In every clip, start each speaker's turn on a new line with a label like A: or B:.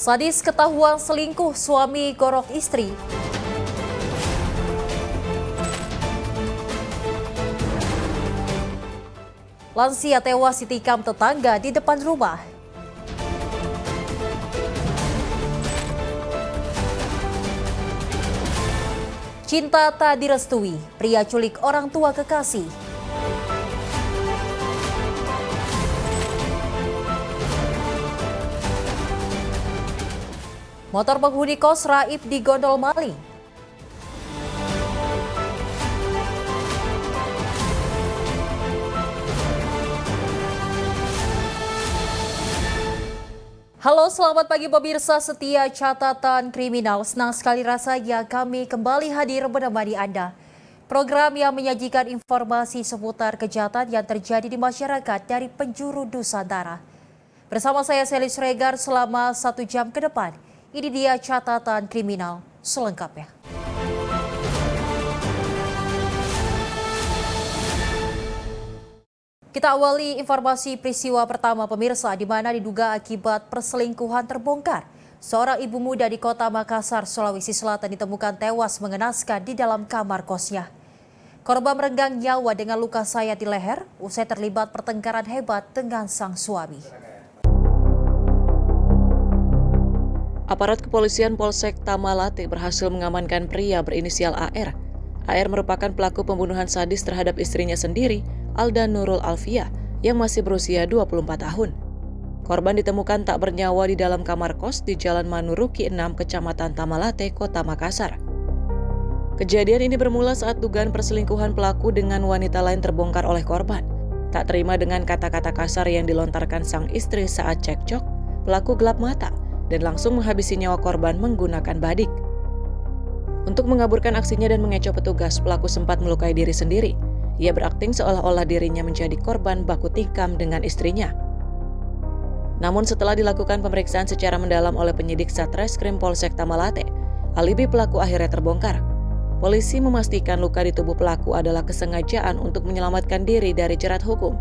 A: Sadis ketahuan selingkuh suami gorok istri. Lansia tewas ditikam tetangga di depan rumah. Cinta tak direstui, pria culik orang tua kekasih. Motor penghuni kos raib di gondol maling. Halo, selamat pagi pemirsa setia catatan kriminal. Senang sekali rasanya kami kembali hadir menemani Anda. Program yang menyajikan informasi seputar kejahatan yang terjadi di masyarakat dari penjuru Nusantara. Bersama saya Selis Regar selama 1 jam ke depan. Ini dia catatan kriminal selengkapnya. Kita awali informasi peristiwa pertama pemirsa, di mana diduga akibat perselingkuhan terbongkar. Seorang ibu muda di kota Makassar, Sulawesi Selatan ditemukan tewas mengenaskan di dalam kamar kosnya. Korban merenggang nyawa dengan luka sayat di leher usai terlibat pertengkaran hebat dengan sang suami.
B: Aparat kepolisian Polsek Tamalate berhasil mengamankan pria berinisial AR. AR merupakan pelaku pembunuhan sadis terhadap istrinya sendiri, Alda Nurul Alfia, yang masih berusia 24 tahun. Korban ditemukan tak bernyawa di dalam kamar kos di Jalan Manuruki 6, Kecamatan Tamalate, Kota Makassar. Kejadian ini bermula saat dugaan perselingkuhan pelaku dengan wanita lain terbongkar oleh korban. Tak terima dengan kata-kata kasar yang dilontarkan sang istri saat cekcok, pelaku gelap mata dan langsung menghabisi nyawa korban menggunakan badik. Untuk mengaburkan aksinya dan mengecoh petugas, pelaku sempat melukai diri sendiri. Ia berakting seolah-olah dirinya menjadi korban baku tikam dengan istrinya. Namun setelah dilakukan pemeriksaan secara mendalam oleh penyidik Satreskrim Polsek Tamalate, alibi pelaku akhirnya terbongkar. Polisi memastikan luka di tubuh pelaku adalah kesengajaan untuk menyelamatkan diri dari jerat hukum.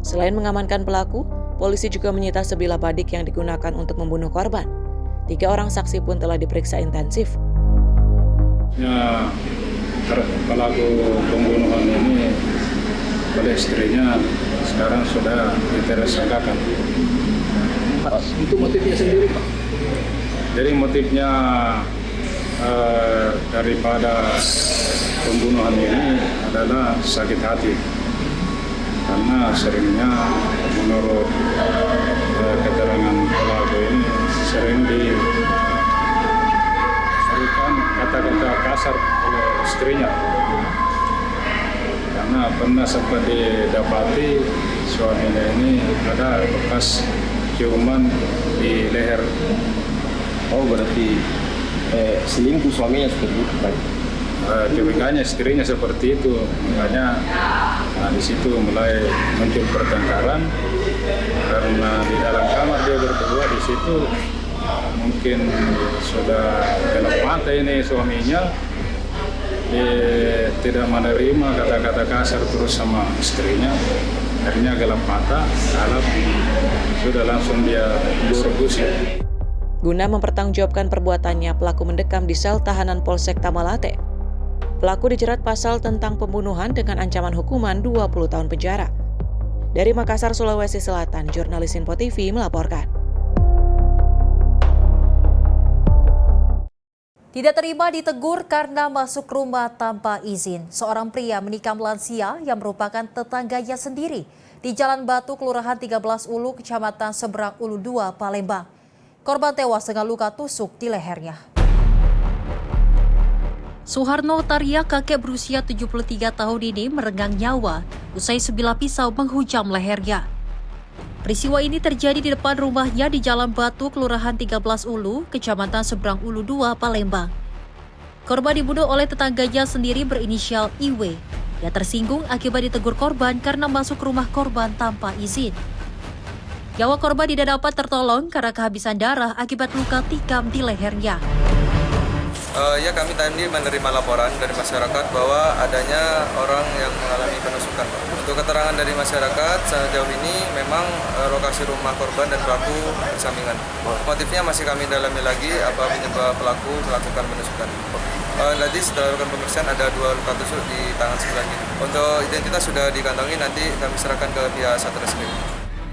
B: Selain mengamankan pelaku, polisi juga menyita sebilah badik yang digunakan untuk membunuh korban. 3 orang saksi pun telah diperiksa intensif.
C: Pelaku pembunuhan ini oleh istrinya sekarang sudah ditersangkakan.
D: Itu motifnya sendiri, Pak?
C: Jadi motifnya daripada pembunuhan ini adalah sakit hati. Karena seringnya menurut keterangan pelaku ini sering diberikan kata-kata kasar oleh istrinya. Karena pernah sempat didapati suaminya ini ada bekas ciuman di leher.
D: Oh, berarti selingkuh suaminya seperti itu, Pak?
C: Curiganya istrinya seperti itu, makanya di situ mulai muncul pertengkaran karena di dalam kamar dia berdua di situ mungkin sudah gelap mata ini suaminya, dia tidak menerima kata-kata kasar terus sama istrinya, akhirnya gelap mata, kalap, sudah langsung dia eksekusi.
B: Guna mempertanggungjawabkan perbuatannya, pelaku mendekam di sel tahanan Polsek Tamalate. Pelaku dijerat pasal tentang pembunuhan dengan ancaman hukuman 20 tahun penjara. Dari Makassar, Sulawesi Selatan, jurnalis Info TV melaporkan.
A: Tidak terima ditegur karena masuk rumah tanpa izin. Seorang pria menikam lansia yang merupakan tetangganya sendiri di Jalan Batu, Kelurahan 13 Ulu, Kecamatan Seberang Ulu 2, Palembang. Korban tewas dengan luka tusuk di lehernya. Suharno Tarya, kakek berusia 73 tahun ini merenggang nyawa usai sebilah pisau menghujam lehernya. Peristiwa ini terjadi di depan rumahnya di Jalan Batu, Kelurahan 13 Ulu, Kecamatan Seberang Ulu 2, Palembang. Korban dibunuh oleh tetangganya sendiri berinisial IW. Ia tersinggung akibat ditegur korban karena masuk rumah korban tanpa izin. Nyawa korban tidak dapat tertolong karena kehabisan darah akibat luka tikam di lehernya.
E: Ya, kami tadi menerima laporan dari masyarakat bahwa adanya orang yang mengalami penusukan. Untuk keterangan dari masyarakat sejauh ini memang lokasi rumah korban dan pelaku bersampingan. Motifnya masih kami dalami lagi apa penyebab pelaku melakukan penusukan. Tadi setelah lakukan pemeriksaan ada 2 luka tusuk di tangan sebelah kiri. Untuk identitas sudah dikantongi, nanti kami serahkan ke pihak Satreskrim.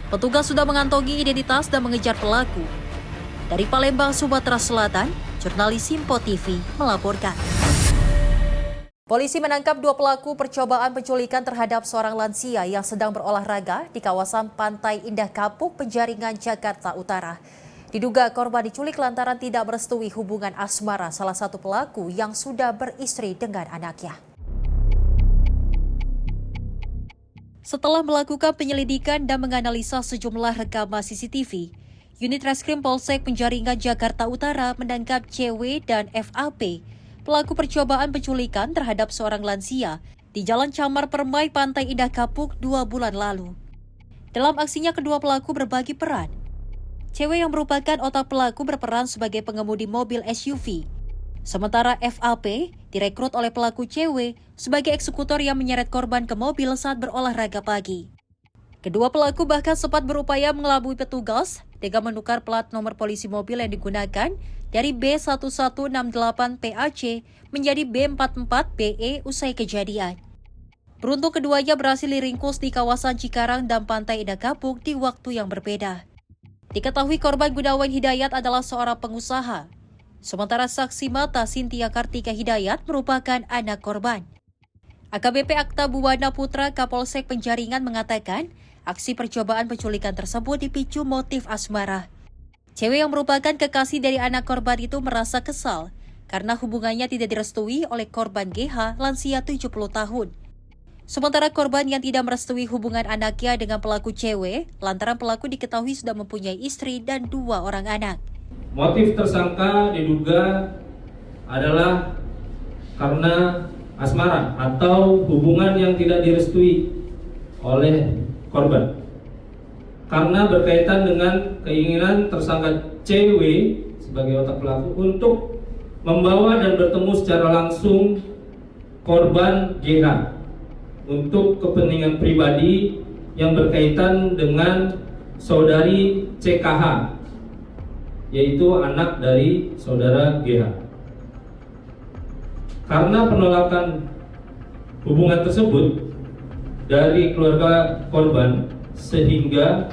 A: Petugas sudah mengantongi identitas dan mengejar pelaku. Dari Palembang, Sumatera Selatan, jurnalis Simpo TV melaporkan. Polisi menangkap 2 pelaku percobaan penculikan terhadap seorang lansia yang sedang berolahraga di kawasan Pantai Indah Kapuk, Penjaringan, Jakarta Utara. Diduga korban diculik lantaran tidak merestui hubungan asmara salah satu pelaku yang sudah beristri dengan anaknya. Setelah melakukan penyelidikan dan menganalisa sejumlah rekaman CCTV, Unit Reskrim Polsek Penjaringan, Jakarta Utara menangkap CW dan FAP, pelaku percobaan penculikan terhadap seorang lansia di Jalan Camar Permai, Pantai Indah Kapuk 2 bulan lalu. Dalam aksinya, kedua pelaku berbagi peran. CW yang merupakan otak pelaku berperan sebagai pengemudi mobil SUV. Sementara FAP direkrut oleh pelaku CW sebagai eksekutor yang menyeret korban ke mobil saat berolahraga pagi. Kedua pelaku bahkan sempat berupaya mengelabui petugas dengan menukar plat nomor polisi mobil yang digunakan dari B1168 PAC menjadi B44BE usai kejadian. Beruntung keduanya berhasil diringkus di kawasan Cikarang dan Pantai Indah Kapuk di waktu yang berbeda. Diketahui korban Gunawan Hidayat adalah seorang pengusaha. Sementara saksi mata Cynthia Kartika Hidayat merupakan anak korban. AKBP Akta Buwana Putra Kapolsek Penjaringan mengatakan aksi percobaan penculikan tersebut dipicu motif asmara. Cewek yang merupakan kekasih dari anak korban itu merasa kesal karena hubungannya tidak direstui oleh korban GH lansia 70 tahun. Sementara korban yang tidak merestui hubungan anaknya dengan pelaku cewek, lantaran pelaku diketahui sudah mempunyai istri dan 2 orang anak.
F: Motif tersangka diduga adalah karena asmara atau hubungan yang tidak direstui oleh korban. Karena berkaitan dengan keinginan tersangka CW sebagai otak pelaku untuk membawa dan bertemu secara langsung korban GH untuk kepentingan pribadi yang berkaitan dengan saudari CKH, yaitu anak dari saudara GH. Karena penolakan hubungan tersebut dari keluarga korban, sehingga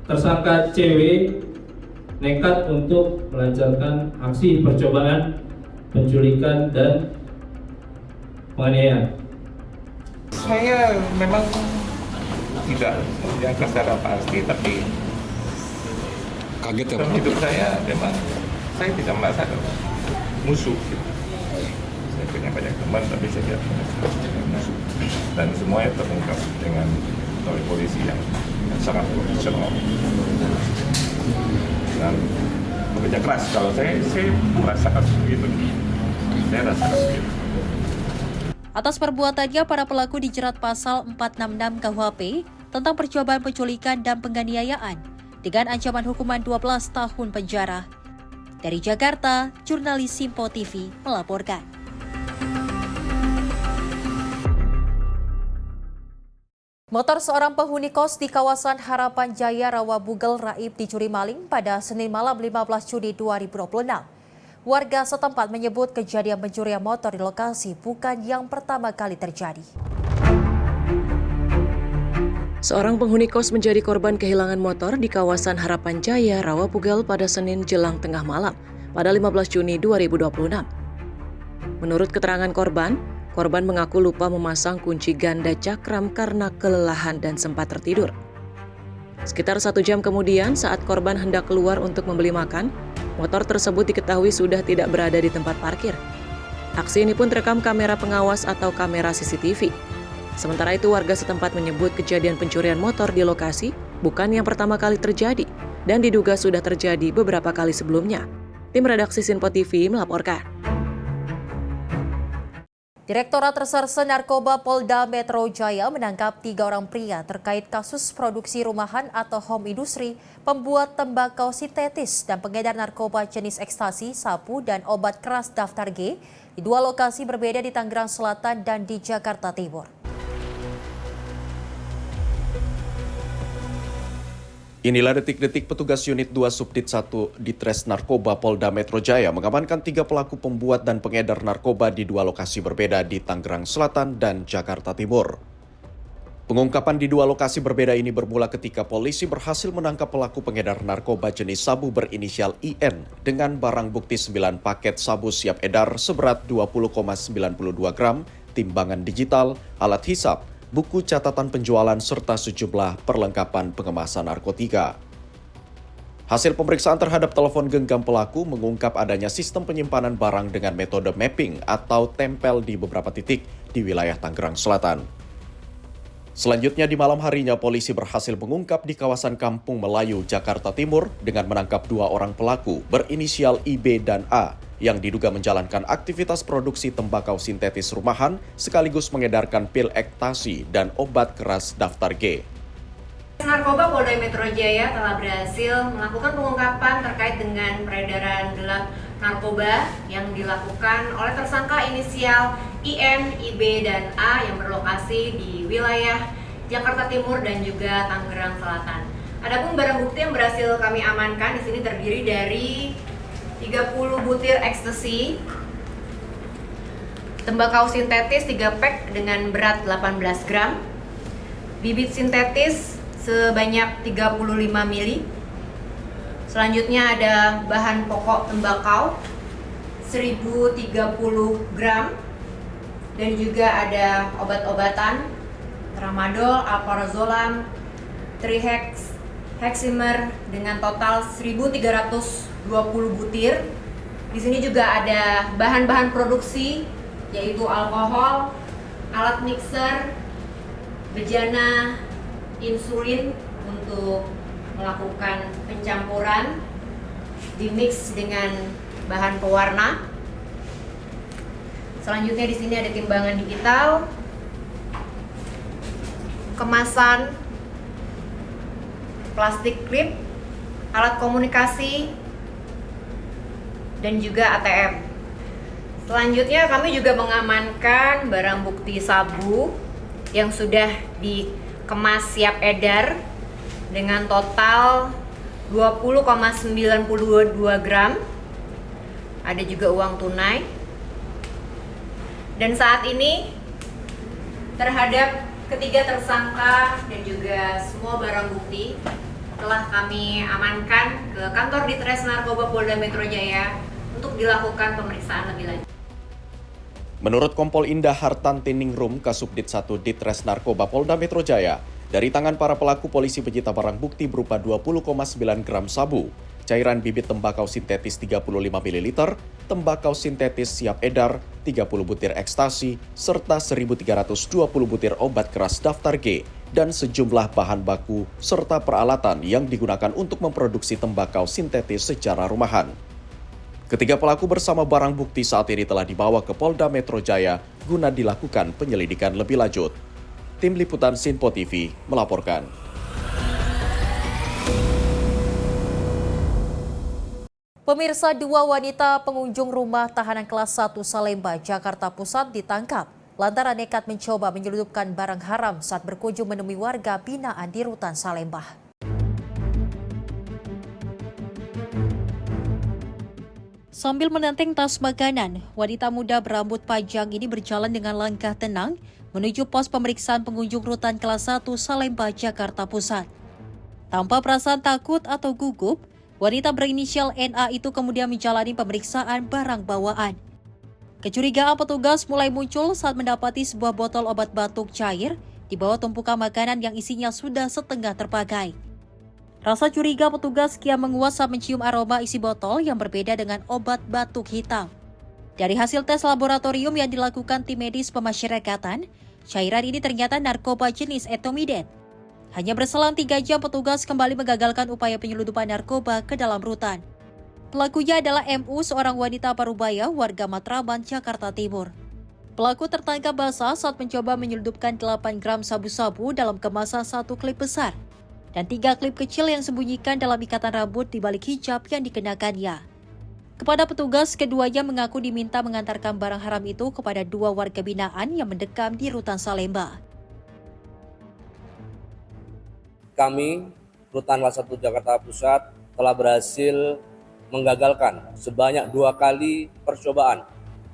F: tersangka CW nekat untuk melancarkan aksi percobaan penculikan dan penganiayaan.
G: Saya memang tidak yang secara pasti, tapi
H: kaget ya,
G: dalam
H: Pak?
G: hidup saya memang saya tidak merasa ada musuh. Saya punya banyak teman, tapi saya tidak merasa musuh. Dan semuanya terungkap dengan oleh polisi yang sangat profesional dan bekerja keras. Kalau saya merasakan begitu. Saya rasakan begitu.
A: Atas perbuatannya, para pelaku dijerat pasal 466 KUHP tentang percobaan penculikan dan penganiayaan dengan ancaman hukuman 12 tahun penjara. Dari Jakarta, jurnalis Simpo TV melaporkan. Motor seorang penghuni kos di kawasan Harapan Jaya, Rawabugel, Raib dicuri maling pada Senin malam 15 Juni 2026. Warga setempat menyebut kejadian pencurian motor di lokasi bukan yang pertama kali terjadi.
B: Seorang penghuni kos menjadi korban kehilangan motor di kawasan Harapan Jaya, Rawabugel pada Senin jelang tengah malam pada 15 Juni 2026. Menurut keterangan korban mengaku lupa memasang kunci ganda cakram karena kelelahan dan sempat tertidur. Sekitar 1 jam kemudian saat korban hendak keluar untuk membeli makan, motor tersebut diketahui sudah tidak berada di tempat parkir. Aksi ini pun terekam kamera pengawas atau kamera CCTV. Sementara itu warga setempat menyebut kejadian pencurian motor di lokasi bukan yang pertama kali terjadi dan diduga sudah terjadi beberapa kali sebelumnya. Tim redaksi Simpo TV melaporkan.
A: Direktorat Reserse Narkoba Polda Metro Jaya menangkap 3 orang pria terkait kasus produksi rumahan atau home industry, pembuat tembakau sintetis dan pengedar narkoba jenis ekstasi, sabu, dan obat keras daftar G di 2 lokasi berbeda di Tangerang Selatan dan di Jakarta Timur.
I: Inilah detik-detik petugas unit 2 Subdit 1 Ditres Narkoba Polda Metro Jaya mengamankan 3 pelaku pembuat dan pengedar narkoba di 2 lokasi berbeda di Tangerang Selatan dan Jakarta Timur. Pengungkapan di 2 lokasi berbeda ini bermula ketika polisi berhasil menangkap pelaku pengedar narkoba jenis sabu berinisial IN dengan barang bukti 9 paket sabu siap edar seberat 20,92 gram, timbangan digital, alat hisap, buku catatan penjualan, serta sejumlah perlengkapan pengemasan narkotika. Hasil pemeriksaan terhadap telepon genggam pelaku mengungkap adanya sistem penyimpanan barang dengan metode mapping atau tempel di beberapa titik di wilayah Tangerang Selatan. Selanjutnya di malam harinya polisi berhasil mengungkap di kawasan Kampung Melayu, Jakarta Timur dengan menangkap 2 orang pelaku berinisial IB dan A yang diduga menjalankan aktivitas produksi tembakau sintetis rumahan sekaligus mengedarkan pil ekstasi dan obat keras daftar G.
J: Narkoba Polda Metro Jaya telah berhasil melakukan pengungkapan terkait dengan peredaran gelap narkoba yang dilakukan oleh tersangka inisial IN, IB, dan A yang berlokasi di wilayah Jakarta Timur dan juga Tangerang Selatan. Adapun barang bukti yang berhasil kami amankan di sini terdiri dari 30 butir ekstasi, tembakau sintetis 3 pack dengan berat 18 gram, bibit sintetis sebanyak 35 mili. Selanjutnya ada bahan pokok tembakau 1030 gram dan juga ada obat-obatan tramadol, alprazolam, trihex, heximer dengan total 1320 butir. Di sini juga ada bahan-bahan produksi yaitu alkohol, alat mixer, bejana, insulin untuk melakukan pencampuran, dimix dengan bahan pewarna. Selanjutnya di sini ada timbangan digital, kemasan plastik klip, alat komunikasi, dan juga ATM. Selanjutnya kami juga mengamankan barang bukti sabu yang sudah dikemas siap edar dengan total 20,92 gram. Ada juga uang tunai. Dan saat ini terhadap ketiga tersangka dan juga semua barang bukti telah kami amankan ke kantor Ditres Narkoba Polda Metro Jaya untuk dilakukan pemeriksaan lebih lanjut.
I: Menurut Kompol Indah Hartanti Ningrum, Kasubdit 1 Ditres Narkoba Polda Metro Jaya, dari tangan para pelaku polisi menyita barang bukti berupa 20,9 gram sabu, cairan bibit tembakau sintetis 35 ml, tembakau sintetis siap edar, 30 butir ekstasi, serta 1.320 butir obat keras daftar G, dan sejumlah bahan baku serta peralatan yang digunakan untuk memproduksi tembakau sintetis secara rumahan. Ketiga pelaku bersama barang bukti saat ini telah dibawa ke Polda Metro Jaya guna dilakukan penyelidikan lebih lanjut. Tim Liputan Sinpo TV melaporkan.
A: Pemirsa, 2 wanita pengunjung rumah tahanan kelas 1 Salemba, Jakarta Pusat ditangkap lantaran nekat mencoba menyelundupkan barang haram saat berkunjung menemui warga binaan di Rutan Salemba. Sambil menenteng tas makanan, wanita muda berambut panjang ini berjalan dengan langkah tenang menuju pos pemeriksaan pengunjung Rutan kelas 1 Salemba, Jakarta Pusat. Tanpa perasaan takut atau gugup, wanita berinisial NA itu kemudian menjalani pemeriksaan barang bawaan. Kecurigaan petugas mulai muncul saat mendapati sebuah botol obat batuk cair di bawah tumpukan makanan yang isinya sudah setengah terpakai. Rasa curiga petugas kian menguat saat mencium aroma isi botol yang berbeda dengan obat batuk hitam. Dari hasil tes laboratorium yang dilakukan tim medis pemasyarakatan, cairan ini ternyata narkoba jenis etomidate. Hanya berselang 3 jam petugas kembali mengagalkan upaya penyelundupan narkoba ke dalam rutan. Pelakunya adalah MU, seorang wanita parubaya warga Matraman, Jakarta Timur. Pelaku tertangkap basah saat mencoba menyelundupkan 8 gram sabu-sabu dalam kemasan 1 klip besar dan 3 klip kecil yang disembunyikan dalam ikatan rambut di balik hijab yang dikenakannya. Kepada petugas, keduanya mengaku diminta mengantarkan barang haram itu kepada 2 warga binaan yang mendekam di Rutan Salemba.
K: Kami Rutan Kelas 1 Jakarta Pusat telah berhasil menggagalkan sebanyak 2 kali percobaan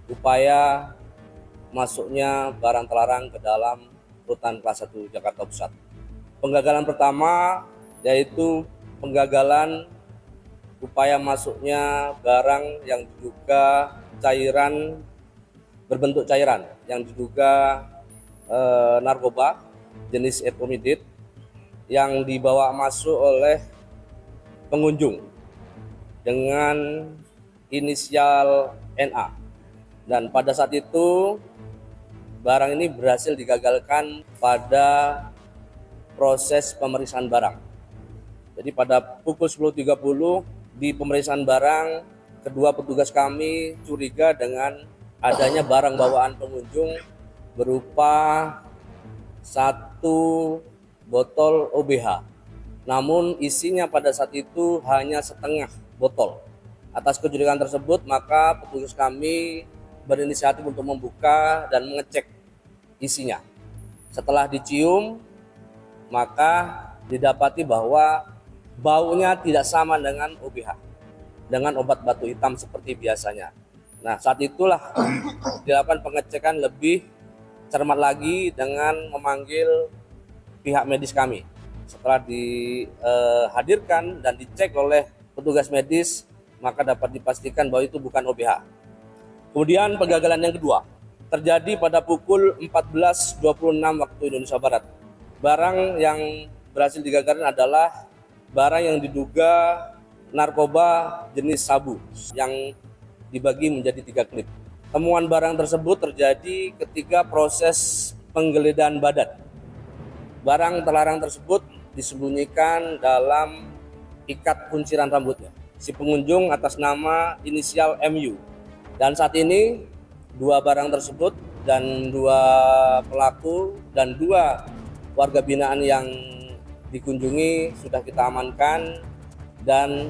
K: upaya masuknya barang terlarang ke dalam Rutan Kelas 1 Jakarta Pusat. Penggagalan pertama yaitu penggagalan upaya masuknya barang yang diduga berbentuk cairan yang diduga narkoba jenis etomidit yang dibawa masuk oleh pengunjung dengan inisial NA. Dan pada saat itu barang ini berhasil digagalkan pada proses pemeriksaan barang. Jadi pada pukul 10.30 di pemeriksaan barang, kedua petugas kami curiga dengan adanya barang bawaan pengunjung berupa 1 botol OBH. Namun isinya pada saat itu hanya setengah botol. Atas kecurigaan tersebut, maka petugas kami berinisiatif untuk membuka dan mengecek isinya. Setelah dicium, maka didapati bahwa baunya tidak sama dengan OBH, dengan obat batu hitam seperti biasanya. Nah, saat itulah dilakukan pengecekan lebih cermat lagi dengan memanggil pihak medis kami. Setelah dihadirkan dan dicek oleh petugas medis, maka dapat dipastikan bahwa itu bukan OBH. Kemudian penggagalan yang kedua terjadi pada pukul 14.26 waktu Indonesia Barat. Barang yang berhasil digagalkan adalah barang yang diduga narkoba jenis sabu yang dibagi menjadi 3 klip. Temuan barang tersebut terjadi ketika proses penggeledahan badan. Barang terlarang tersebut disembunyikan dalam ikat kunciran rambutnya si pengunjung atas nama inisial MU. Dan saat ini 2 barang tersebut dan 2 pelaku dan 2 warga binaan yang dikunjungi sudah kita amankan dan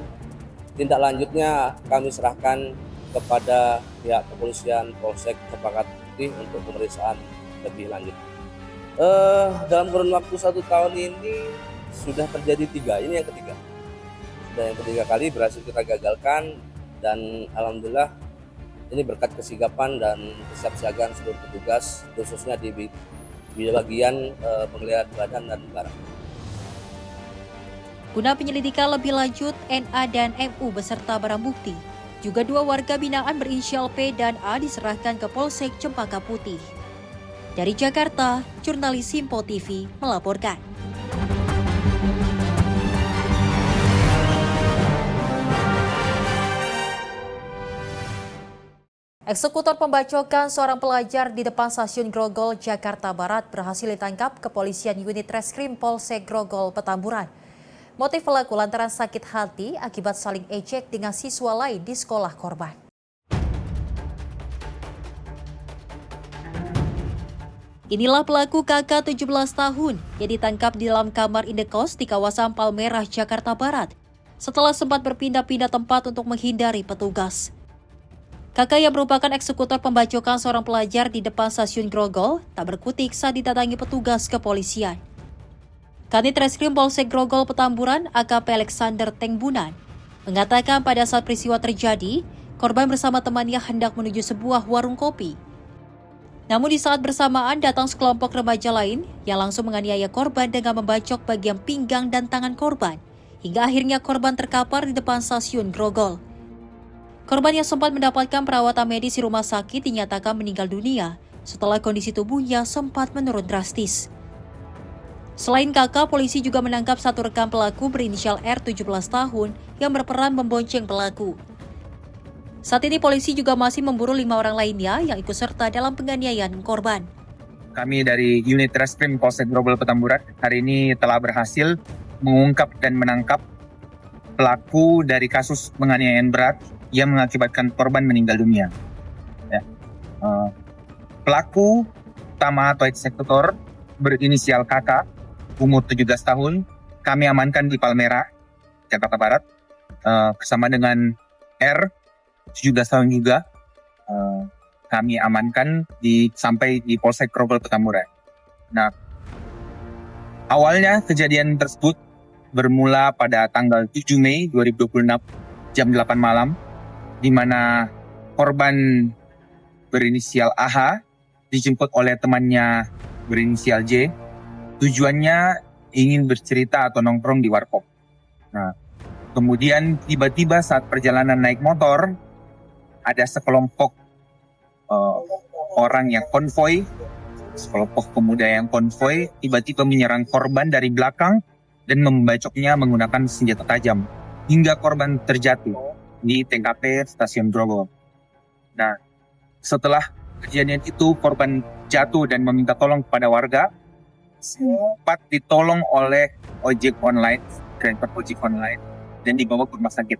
K: tindak lanjutnya kami serahkan kepada pihak kepolisian Polsek Cempaka Putih untuk pemeriksaan lebih lanjut. Dalam kurun waktu 1 tahun ini sudah terjadi 3, ini yang ketiga. Sudah yang ketiga kali berhasil kita gagalkan dan alhamdulillah ini berkat kesigapan dan kesiapsiagaan seluruh petugas khususnya di bagian penggeledahan badan dan barang.
A: Guna penyelidikan lebih lanjut, NA dan MU beserta barang bukti, juga 2 warga binaan berinisial P dan A diserahkan ke Polsek Cempaka Putih. Dari Jakarta, jurnalis Simpo TV melaporkan. Eksekutor pembacokan seorang pelajar di depan stasiun Grogol, Jakarta Barat berhasil ditangkap kepolisian unit Reskrim Polsek Grogol, Petamburan. Motif pelaku lantaran sakit hati akibat saling ejek dengan siswa lain di sekolah korban. Inilah pelaku KK 17 tahun yang ditangkap di dalam kamar indekos di kawasan Palmerah, Jakarta Barat setelah sempat berpindah-pindah tempat untuk menghindari petugas. KK yang merupakan eksekutor pembacokan seorang pelajar di depan stasiun Grogol tak berkutik saat didatangi petugas kepolisian. Kanit Reskrim Polsek Grogol Petamburan AKP Alexander Tengbunan mengatakan pada saat peristiwa terjadi, korban bersama temannya hendak menuju sebuah warung kopi. Namun di saat bersamaan datang sekelompok remaja lain yang langsung menganiaya korban dengan membacok bagian pinggang dan tangan korban, hingga akhirnya korban terkapar di depan stasiun Grogol. Korban yang sempat mendapatkan perawatan medis di rumah sakit dinyatakan meninggal dunia setelah kondisi tubuhnya sempat menurun drastis. Selain KK, polisi juga menangkap 1 rekan pelaku berinisial R 17 tahun yang berperan membonceng pelaku. Saat ini polisi juga masih memburu 5 orang lainnya yang ikut serta dalam penganiayaan korban.
L: Kami dari unit Reskrim Polsek Grogol Petamburan hari ini telah berhasil mengungkap dan menangkap pelaku dari kasus penganiayaan berat yang mengakibatkan korban meninggal dunia. Pelaku utama atau eksekutor berinisial KK, umur 17 tahun, kami amankan di Palmerah, Jakarta Barat, bersama dengan R, 17 tahun juga, kami amankan sampai di Polsek Grogol Petamburan. Nah, awalnya kejadian tersebut bermula pada tanggal 7 Mei 2026 jam 8 malam, di mana korban berinisial AH dijemput oleh temannya berinisial J. Tujuannya ingin bercerita atau nongkrong di warkop. Nah, kemudian tiba-tiba saat perjalanan naik motor, ada sekelompok orang yang konvoy, sekelompok pemuda yang konvoy tiba-tiba menyerang korban dari belakang dan membacoknya menggunakan senjata tajam hingga korban terjatuh di TKP Stasiun Grogol. Nah, setelah kejadian itu korban jatuh dan meminta tolong kepada warga, sempat ditolong oleh ojek online, driver ojek online, dan dibawa ke rumah sakit.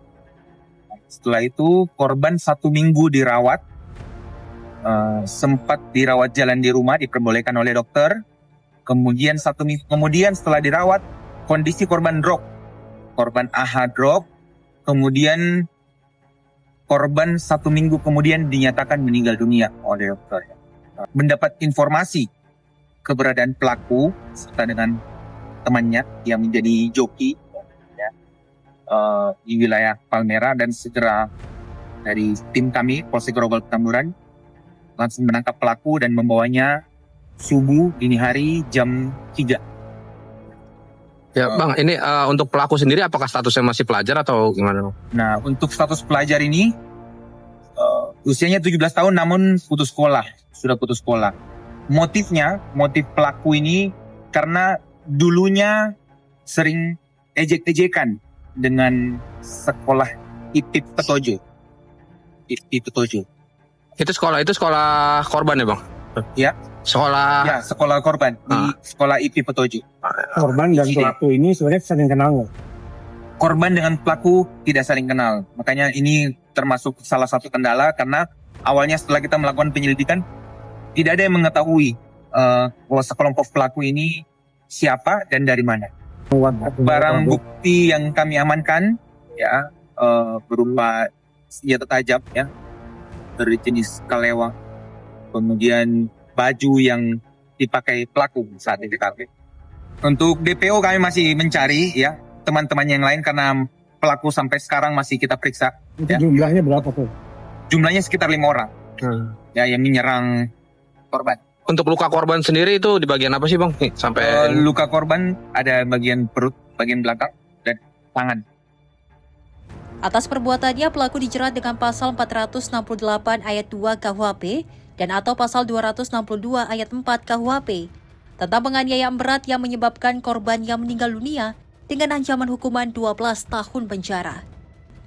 L: Setelah itu korban 1 minggu dirawat, sempat dirawat jalan di rumah, diperbolehkan oleh dokter. Kemudian 1 minggu kemudian setelah dirawat, kondisi korban drop. Korban AH drop, kemudian korban 1 minggu kemudian dinyatakan meninggal dunia oleh dokter. Mendapat informasi keberadaan pelaku serta dengan temannya yang menjadi joki di wilayah Palmera, dan segera dari tim kami Polsek Grogol Petamburan langsung menangkap pelaku dan membawanya subuh dini hari jam 3.
M: Ya Bang, ini untuk pelaku sendiri apakah statusnya masih pelajar atau gimana?
L: Nah, untuk status pelajar ini usianya 17 tahun namun sudah putus sekolah. Motif pelaku ini karena dulunya sering ejek-ejekan dengan sekolah IPIP Petojo.
M: Itu sekolah korban ya Bang?
L: Ya. Sekolah korban di sekolah IP Petojo.
N: Korban dan pelaku ini sebenarnya saling kenal.
L: Korban dengan pelaku tidak saling kenal. Makanya ini termasuk salah satu kendala, karena awalnya setelah kita melakukan penyelidikan tidak ada yang mengetahui sekelompok pelaku ini siapa dan dari mana. Barang bukti yang kami amankan berupa senjata tajam dari jenis kalewang, kemudian baju yang dipakai pelaku saat di TKP. Untuk DPO kami masih mencari teman-teman yang lain karena pelaku sampai sekarang masih kita periksa.
N: Jumlahnya berapa tuh?
L: Jumlahnya sekitar 5 orang yang menyerang korban.
M: Untuk luka korban sendiri itu di bagian apa sih Bang? Sampai
L: luka korban ada bagian perut, bagian belakang, dan tangan.
A: Atas perbuatannya, pelaku dijerat dengan pasal 468 ayat 2 KUHP dan atau pasal 262 ayat 4 KUHP tentang penganiayaan berat yang menyebabkan korban yang meninggal dunia dengan ancaman hukuman 12 tahun penjara.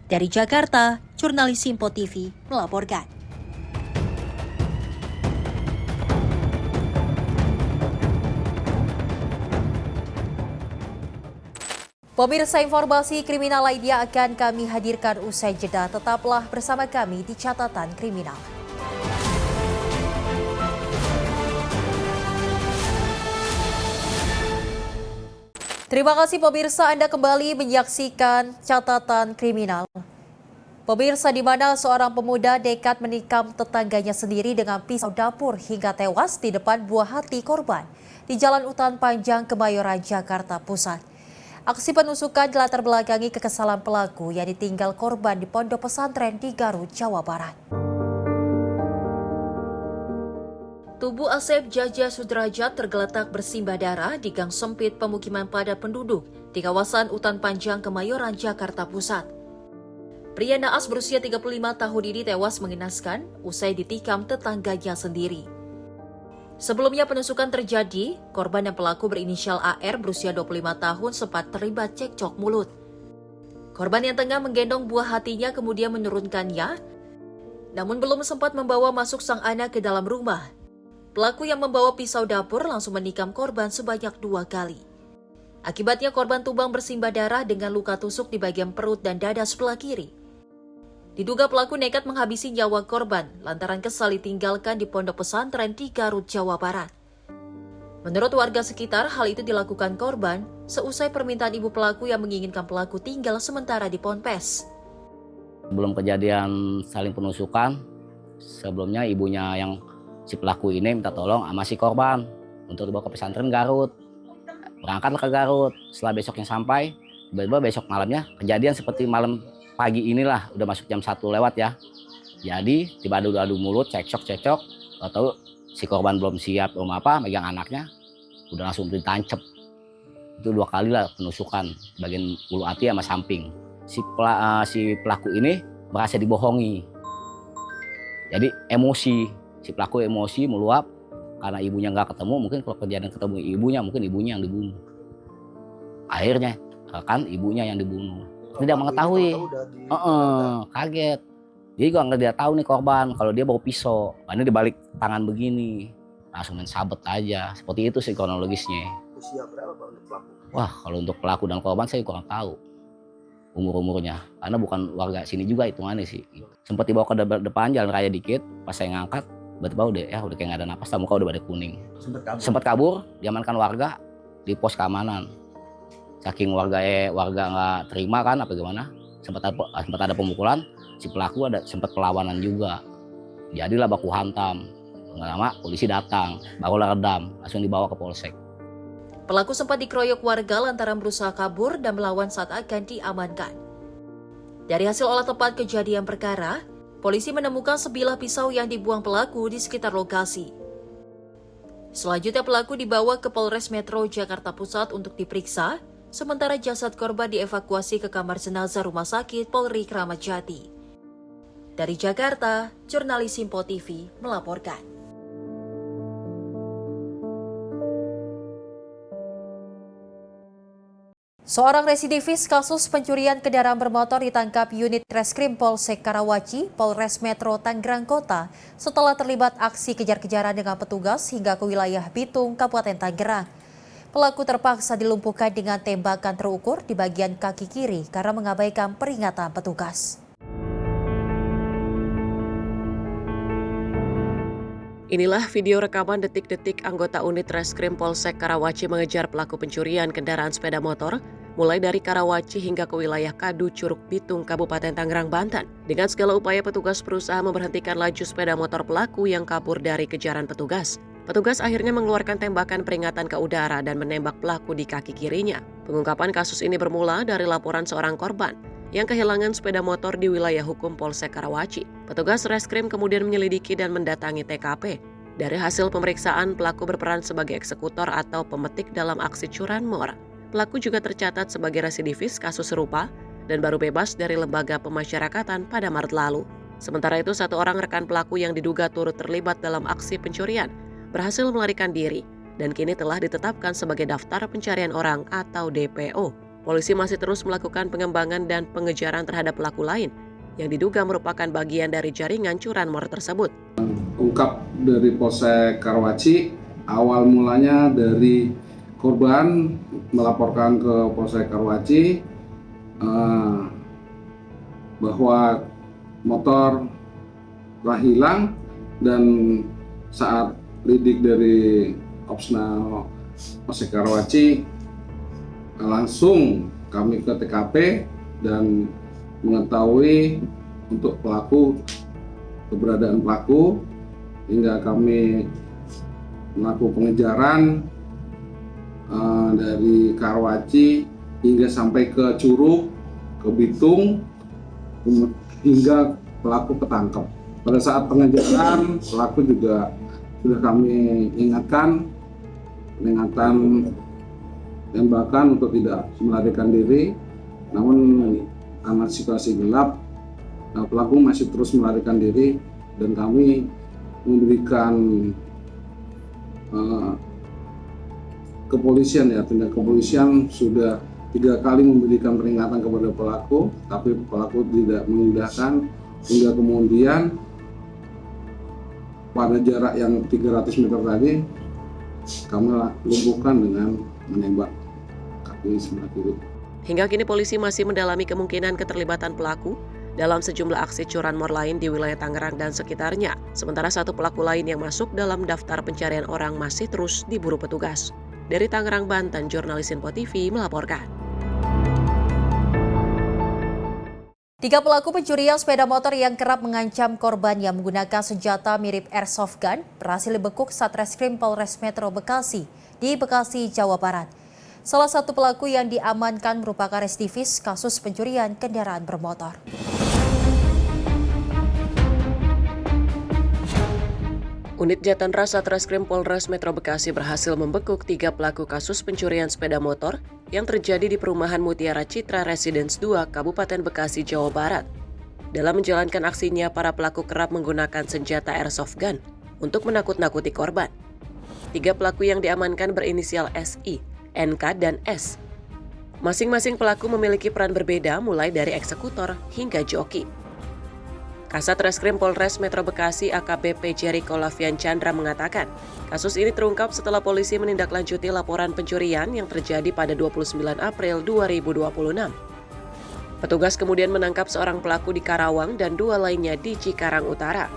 A: Dari Jakarta, jurnalis Simpo TV melaporkan. Pemirsa, informasi kriminal lainnya akan kami hadirkan usai jeda. Tetaplah bersama kami di Catatan Kriminal. Terima kasih pemirsa, Anda kembali menyaksikan Catatan Kriminal. Pemirsa, di mana seorang pemuda nekat menikam tetangganya sendiri dengan pisau dapur hingga tewas di depan buah hati korban di Jalan Utan Panjang, Kemayoran, Jakarta Pusat. Aksi penusukan dilatar belakangi kekesalan pelaku yang ditinggal korban di pondok pesantren di Garut, Jawa Barat. Tubuh Asep Jaja Sudrajat tergeletak bersimbah darah di gang sempit pemukiman padat penduduk di kawasan Utan Panjang, Kemayoran, Jakarta Pusat. Pria naas berusia 35 tahun ini tewas mengenaskan usai ditikam tetangganya sendiri. Sebelumnya penusukan terjadi, korban dan pelaku berinisial AR berusia 25 tahun sempat terlibat cekcok mulut. Korban yang tengah menggendong buah hatinya kemudian menurunkannya, namun belum sempat membawa masuk sang anak ke dalam rumah. Pelaku yang membawa pisau dapur langsung menikam korban sebanyak 2 kali. Akibatnya korban tumbang bersimbah darah dengan luka tusuk di bagian perut dan dada sebelah kiri. Diduga pelaku nekat menghabisi nyawa korban lantaran kesal ditinggalkan di pondok pesantren di Garut, Jawa Barat. Menurut warga sekitar, hal itu dilakukan korban seusai permintaan ibu pelaku yang menginginkan pelaku tinggal sementara di Ponpes.
O: Sebelum kejadian saling penusukan, sebelumnya ibunya yang si pelaku ini minta tolong sama si korban untuk dibawa ke pesantren Garut. Berangkatlah ke Garut. Setelah besoknya sampai, Tiba-tiba besok malamnya kejadian seperti malam pagi inilah, udah masuk jam 1 lewat ya. Jadi tiba adu mulut, cekcok, atau si korban belum siap, belum apa, megang anaknya, udah langsung ditancep. Itu 2 kali lah penusukan, bagian ulu hati sama samping. Si pelaku ini merasa dibohongi. Jadi emosi, si pelaku emosi meluap karena ibunya nggak ketemu. Mungkin kalau kejadian ketemu ibunya, mungkin ibunya yang dibunuh. Akhirnya kan ibunya yang dibunuh. Tidak mengetahui, kaget. Dia juga nggak dia tahu nih korban kalau dia bawa pisau. Ini dibalik tangan begini, langsung main sabet aja. Seperti itu sih kronologisnya.
D: Usia berapa Pak untuk pelaku?
O: Wah, kalau untuk pelaku dan korban saya kurang tahu umurnya, karena bukan warga sini juga hitungannya sih. Sempat dibawa ke depan jalan raya dikit, pas saya ngangkat, tiba-tiba udah kayak nggak ada napas, muka udah pada kuning. Sempat kabur, diamankan warga di pos keamanan. Saking warga nggak terima kan, apa gimana? Sempat ada pemukulan, si pelaku sempat perlawanan juga. Jadilah baku hantam. Nggak lama polisi datang, barulah redam, langsung dibawa ke polsek.
A: Pelaku sempat dikeroyok warga lantaran berusaha kabur dan melawan saat akan diamankan. Dari hasil olah tempat kejadian perkara, polisi menemukan sebilah pisau yang dibuang pelaku di sekitar lokasi. Selanjutnya pelaku dibawa ke Polres Metro Jakarta Pusat untuk diperiksa, sementara jasad korban dievakuasi ke kamar jenazah Rumah Sakit Polri Kramat Jati. Dari Jakarta, jurnalis Simpo TV melaporkan. Seorang residivis kasus pencurian kendaraan bermotor ditangkap unit Reskrim Polsek Karawaci, Polres Metro Tangerang Kota setelah terlibat aksi kejar-kejaran dengan petugas hingga ke wilayah Bitung, Kabupaten Tangerang. Pelaku terpaksa dilumpuhkan dengan tembakan terukur di bagian kaki kiri karena mengabaikan peringatan petugas.
B: Inilah video rekaman detik-detik anggota unit Reskrim Polsek Karawaci mengejar pelaku pencurian kendaraan sepeda motor mulai dari Karawaci hingga ke wilayah Kadu Curug Bitung, Kabupaten Tangerang, Banten. Dengan segala upaya petugas berusaha memberhentikan laju sepeda motor pelaku yang kabur dari kejaran petugas. Petugas akhirnya mengeluarkan tembakan peringatan ke udara dan menembak pelaku di kaki kirinya. Pengungkapan kasus ini bermula dari laporan seorang korban yang kehilangan sepeda motor di wilayah hukum Polsek Karawaci. Petugas Reskrim kemudian menyelidiki dan mendatangi TKP. Dari hasil pemeriksaan, pelaku berperan sebagai eksekutor atau pemetik dalam aksi curanmor. Pelaku juga tercatat sebagai residivis kasus serupa dan baru bebas dari lembaga pemasyarakatan pada Maret lalu. Sementara itu, 1 orang rekan pelaku yang diduga turut terlibat dalam aksi pencurian berhasil melarikan diri dan kini telah ditetapkan sebagai daftar pencarian orang atau DPO. Polisi masih terus melakukan pengembangan dan pengejaran terhadap pelaku lain yang diduga merupakan bagian dari jaringan curanmor tersebut.
P: Ungkap dari Polsek Karawaci, awal mulanya dari korban melaporkan ke Polsek Karawaci bahwa motor telah hilang, dan saat lidik dari Opsnal Polsek Karawaci langsung kami ke TKP dan mengetahui untuk keberadaan pelaku hingga kami melakukan pengejaran dari Karawaci hingga sampai ke Curug, ke Bitung, hingga pelaku ketangkep. Pada saat pengejaran, pelaku juga sudah kami ingatkan tembakan untuk tidak melarikan diri, namun karena situasi gelap, pelaku masih terus melarikan diri dan kami memberikan tindak kepolisian sudah 3 kali memberikan peringatan kepada pelaku, tapi pelaku tidak mengindahkan hingga kemudian pada jarak yang 300 meter tadi kami lumpuhkan dengan menembak kaki sebelah kiri.
B: Hingga kini polisi masih mendalami kemungkinan keterlibatan pelaku dalam sejumlah aksi curanmor lain di wilayah Tangerang dan sekitarnya. Sementara 1 pelaku lain yang masuk dalam daftar pencarian orang masih terus diburu petugas. Dari Tangerang, Banten, jurnalis Simpo TV melaporkan.
A: 3 pelaku pencurian sepeda motor yang kerap mengancam korban yang menggunakan senjata mirip airsoft gun berhasil dibekuk Satreskrim Polres Metro Bekasi di Bekasi, Jawa Barat. Salah satu pelaku yang diamankan merupakan residivis kasus pencurian kendaraan bermotor.
B: Unit Jatan Ras Satreskrim Polres Metro Bekasi berhasil membekuk 3 pelaku kasus pencurian sepeda motor yang terjadi di perumahan Mutiara Citra Residence 2, Kabupaten Bekasi, Jawa Barat. Dalam menjalankan aksinya, para pelaku kerap menggunakan senjata airsoft gun untuk menakut-nakuti korban. 3 pelaku yang diamankan berinisial SI, NK, dan S. Masing-masing pelaku memiliki peran berbeda mulai dari eksekutor hingga joki. Kasat Reskrim Polres Metro Bekasi AKBP Jericho Lavian Chandra mengatakan, kasus ini terungkap setelah polisi menindaklanjuti laporan pencurian yang terjadi pada 29 April 2026. Petugas kemudian menangkap seorang pelaku di Karawang dan 2 lainnya di Cikarang Utara.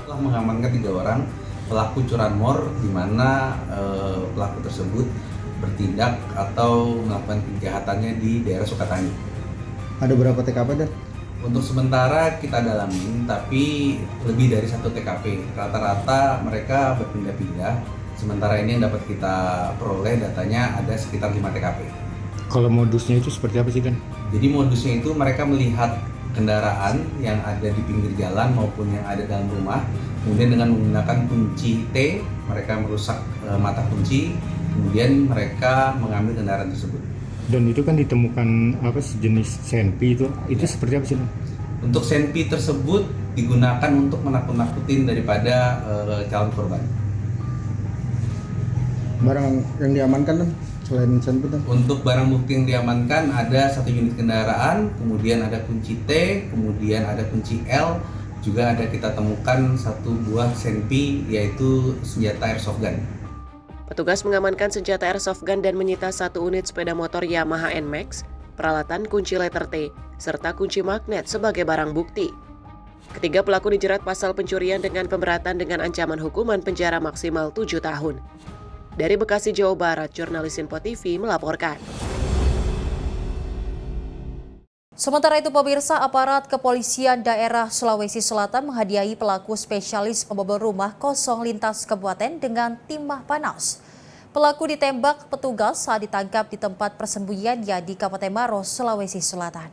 Q: Telah mengamankan 3 orang pelaku curanmor di mana pelaku tersebut bertindak atau melakukan kejahatannya di daerah Sukatani.
R: Ada berapa TKP dan?
Q: Untuk sementara kita dalamin, tapi lebih dari 1 TKP. Rata-rata mereka berpindah-pindah. Sementara ini yang dapat kita peroleh datanya ada sekitar 5 TKP.
R: Kalau modusnya itu seperti apa sih kan?
Q: Jadi modusnya itu mereka melihat kendaraan yang ada di pinggir jalan maupun yang ada dalam rumah. Kemudian dengan menggunakan kunci T, mereka merusak mata kunci. Kemudian mereka mengambil kendaraan tersebut.
R: Dan itu kan ditemukan apa sejenis senpi itu
Q: Ya.
R: Seperti apa sih?
Q: Untuk senpi tersebut digunakan untuk menakut-nakutin daripada calon korban.
R: Barang yang diamankan kan selain senpi kan?
Q: Untuk barang bukti yang diamankan ada 1 unit kendaraan, kemudian ada kunci T, kemudian ada kunci L, juga ada kita temukan 1 buah senpi yaitu senjata airsoft gun.
B: Petugas mengamankan senjata airsoft gun dan menyita 1 unit sepeda motor Yamaha NMAX, peralatan kunci letter T, serta kunci magnet sebagai barang bukti. Ketiga pelaku dijerat pasal pencurian dengan pemberatan dengan ancaman hukuman penjara maksimal 7 tahun. Dari Bekasi, Jawa Barat, jurnalis Info TV melaporkan.
A: Sementara itu pemirsa, aparat kepolisian daerah Sulawesi Selatan menghadiahi pelaku spesialis pembobol rumah kosong lintas kabupaten dengan timah panas. Pelaku ditembak petugas saat ditangkap di tempat persembunyiannya di Kabupaten Maros, Sulawesi Selatan.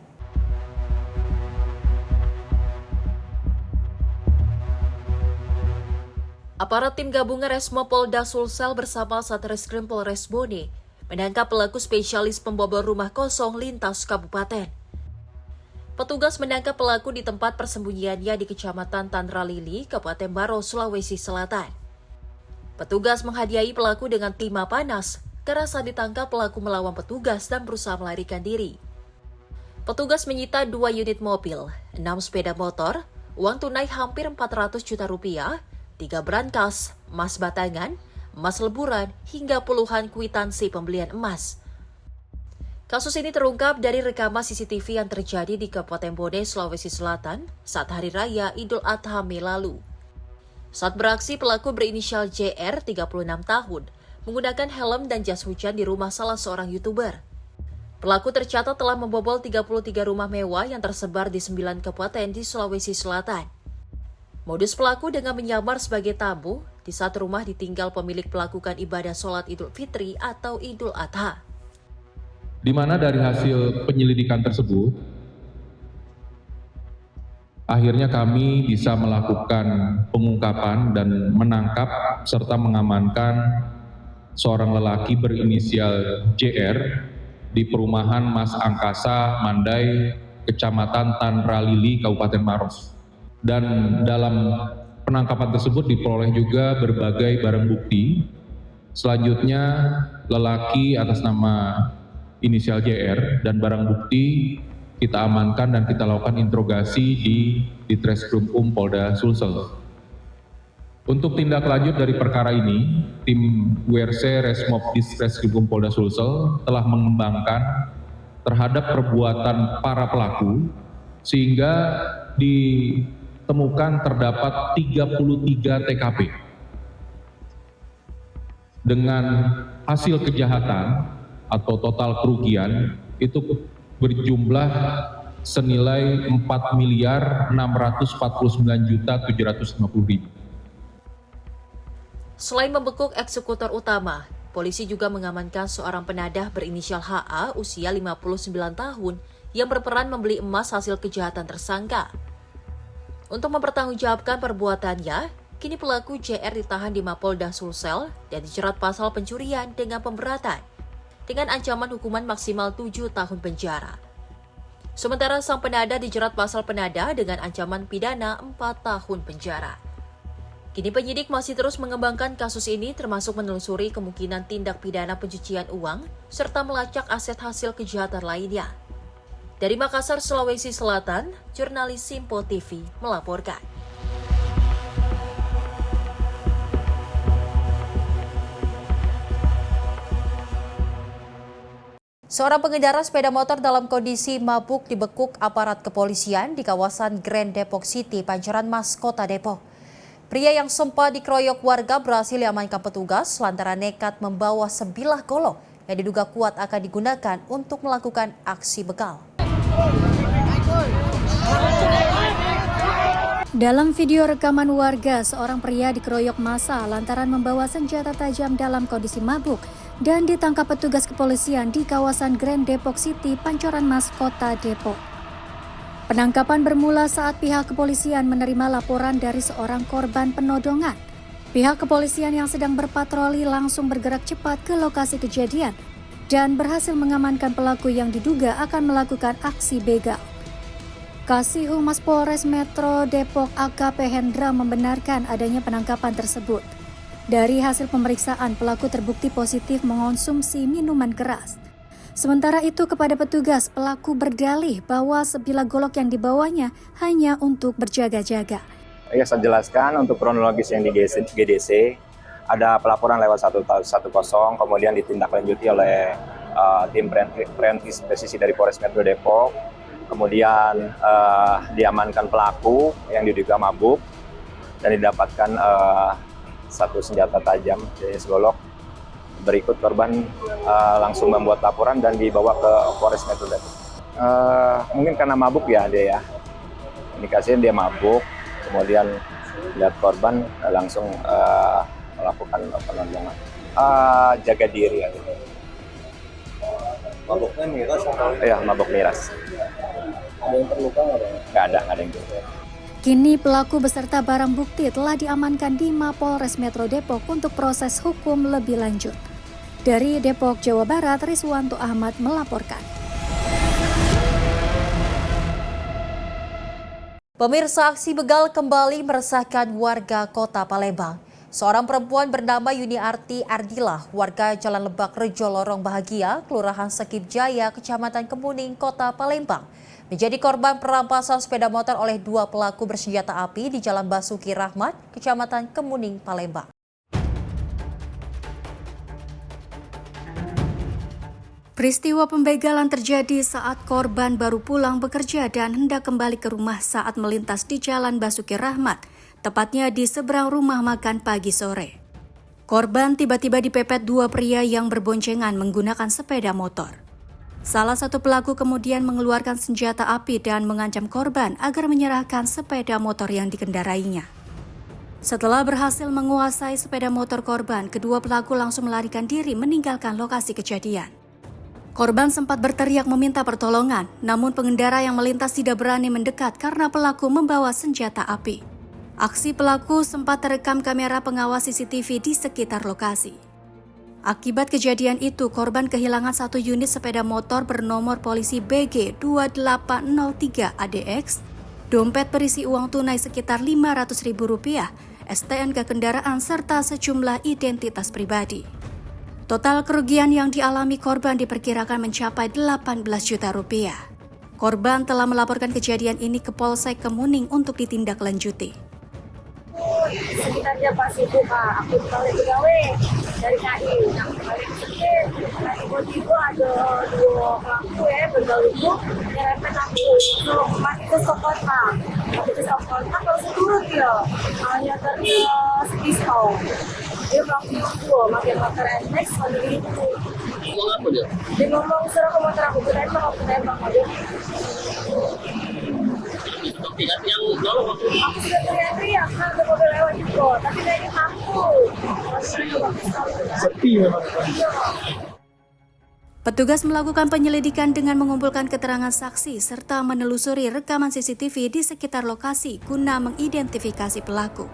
A: Aparat tim gabungan Resmo Polda Sulsel bersama Satreskrim Polres Bone menangkap pelaku spesialis pembobol rumah kosong lintas kabupaten. Petugas menangkap pelaku di tempat persembunyiannya di Kecamatan Tandralili, Kabupaten Maros, Sulawesi Selatan. Petugas menghadiahi pelaku dengan timah panas karena saat ditangkap pelaku melawan petugas dan berusaha melarikan diri. Petugas menyita 2 unit mobil, 6 sepeda motor, uang tunai hampir 400 juta rupiah, 3 brankas, emas batangan, emas leburan, hingga puluhan kwitansi pembelian emas. Kasus ini terungkap dari rekaman CCTV yang terjadi di Kabupaten Bone, Sulawesi Selatan saat Hari Raya Idul Adha Mei lalu. Saat beraksi, pelaku berinisial JR, 36 tahun, menggunakan helm dan jas hujan di rumah salah seorang YouTuber. Pelaku tercatat telah membobol 33 rumah mewah yang tersebar di 9 kabupaten di Sulawesi Selatan. Modus pelaku dengan menyamar sebagai tamu di saat rumah ditinggal pemilik melakukan ibadah sholat Idul Fitri atau Idul Adha.
S: Di mana dari hasil penyelidikan tersebut, akhirnya kami bisa melakukan pengungkapan dan menangkap serta mengamankan seorang lelaki berinisial JR di perumahan Mas Angkasa, Mandai, Kecamatan Tandralili, Kabupaten Maros. Dan dalam penangkapan tersebut diperoleh juga berbagai barang bukti. Selanjutnya, lelaki atas nama inisial JR dan barang bukti kita amankan dan kita lakukan interogasi di Ditreskrim Polda Sulsel. Untuk tindak lanjut dari perkara ini, tim WRC Resmob Ditreskrim Polda Sulsel telah mengembangkan terhadap perbuatan para pelaku sehingga ditemukan terdapat 33 TKP dengan hasil kejahatan atau total kerugian itu berjumlah senilai 4.649.750.000.
A: Selain membekuk eksekutor utama, polisi juga mengamankan seorang penadah berinisial HA usia 59 tahun yang berperan membeli emas hasil kejahatan tersangka. Untuk mempertanggungjawabkan perbuatannya, kini pelaku JR ditahan di Mapolda Sulsel dan dijerat pasal pencurian dengan pemberatan dengan ancaman hukuman maksimal 7 tahun penjara. Sementara sang penadah dijerat pasal penadah dengan ancaman pidana 4 tahun penjara. Kini penyidik masih terus mengembangkan kasus ini termasuk menelusuri kemungkinan tindak pidana pencucian uang serta melacak aset hasil kejahatan lainnya. Dari Makassar, Sulawesi Selatan, jurnalis Simpo TV melaporkan. Seorang pengendara sepeda motor dalam kondisi mabuk dibekuk aparat kepolisian di kawasan Grand Depok City, Pancoran Mas, Kota Depok. Pria yang sempat dikeroyok warga berhasil diamankan petugas lantaran nekat membawa sebilah golok yang diduga kuat akan digunakan untuk melakukan aksi begal.
T: Dalam video rekaman warga, seorang pria dikeroyok massa lantaran membawa senjata tajam dalam kondisi mabuk dan ditangkap petugas kepolisian di kawasan Grand Depok City, Pancoran Mas, Kota Depok. Penangkapan bermula saat pihak kepolisian menerima laporan dari seorang korban penodongan. Pihak kepolisian yang sedang berpatroli langsung bergerak cepat ke lokasi kejadian dan berhasil mengamankan pelaku yang diduga akan melakukan aksi begal. Kasih Humas Polres Metro Depok AKP Hendra membenarkan adanya penangkapan tersebut. Dari hasil pemeriksaan, pelaku terbukti positif mengonsumsi minuman keras. Sementara itu kepada petugas, pelaku berdalih bahwa sebilah golok yang dibawanya hanya untuk berjaga-jaga.
U: Ya, saya jelaskan untuk kronologis yang di GDC, ada pelaporan lewat 110, kemudian ditindaklanjuti oleh tim preventif presisi dari Polres Metro Depok. Kemudian diamankan pelaku yang diduga mabuk dan didapatkan satu senjata tajam jenis golok. Berikut korban langsung membuat laporan dan dibawa ke Polres Metro Depok. Mungkin karena mabuk ya dia ya. Indikasinya dia mabuk, kemudian lihat korban langsung melakukan penodongan. Jaga diri ya. Gitu.
D: Mabuknya miras atau?
U: Iya, mabuk miras.
D: Ada yang terluka nggak?
U: Nggak ada yang terluka.
T: Kini pelaku beserta barang bukti telah diamankan di Mapolres Metro Depok untuk proses hukum lebih lanjut. Dari Depok, Jawa Barat, Rizwanto Ahmad melaporkan.
A: Pemirsa, aksi begal kembali meresahkan warga Kota Palembang. Seorang perempuan bernama Yuniarti Ardila, warga Jalan Lebak Rejo Lorong Bahagia, Kelurahan Sekip Jaya, Kecamatan Kemuning, Kota Palembang, menjadi korban perampasan sepeda motor oleh dua pelaku bersenjata api di Jalan Basuki Rahmat, Kecamatan Kemuning, Palembang.
T: Peristiwa pembegalan terjadi saat korban baru pulang bekerja dan hendak kembali ke rumah saat melintas di Jalan Basuki Rahmat, tepatnya di seberang rumah makan pagi sore. Korban tiba-tiba dipepet dua pria yang berboncengan menggunakan sepeda motor. Salah satu pelaku kemudian mengeluarkan senjata api dan mengancam korban agar menyerahkan sepeda motor yang dikendarainya. Setelah berhasil menguasai sepeda motor korban, kedua pelaku langsung melarikan diri meninggalkan lokasi kejadian. Korban sempat berteriak meminta pertolongan, namun pengendara yang melintas tidak berani mendekat karena pelaku membawa senjata api. Aksi pelaku sempat terekam kamera pengawas CCTV di sekitar lokasi. Akibat kejadian itu, korban kehilangan satu unit sepeda motor bernomor polisi BG 2803 ADX, dompet berisi uang tunai sekitar Rp500.000, STNK kendaraan, serta sejumlah identitas pribadi. Total kerugian yang dialami korban diperkirakan mencapai Rp18 juta. Korban telah melaporkan kejadian ini ke Polsek Kemuning untuk ditindaklanjuti.
V: Sekitar jam pas itu Kak, aku balik pegawai dari KI. Balik sedikit, tiba-tiba ada dua pelaku begal itu nyerempet aku. So, mati ke stop kontak. Mati ke stop kontak, langsung turun dia. Hanya terus pistol. Dia pelaku dua, makin motor NMAX, lagi itu.
D: Ngomong apa dia?
V: Dia ngomong, serah ke motor aku, ketembak aja. Aku sudah teriak-teriak, ada mobil lewat juga, tapi kayaknya mampu.
N: Sepi memang.
T: Petugas melakukan penyelidikan dengan mengumpulkan keterangan saksi serta menelusuri rekaman CCTV di sekitar lokasi guna mengidentifikasi pelaku.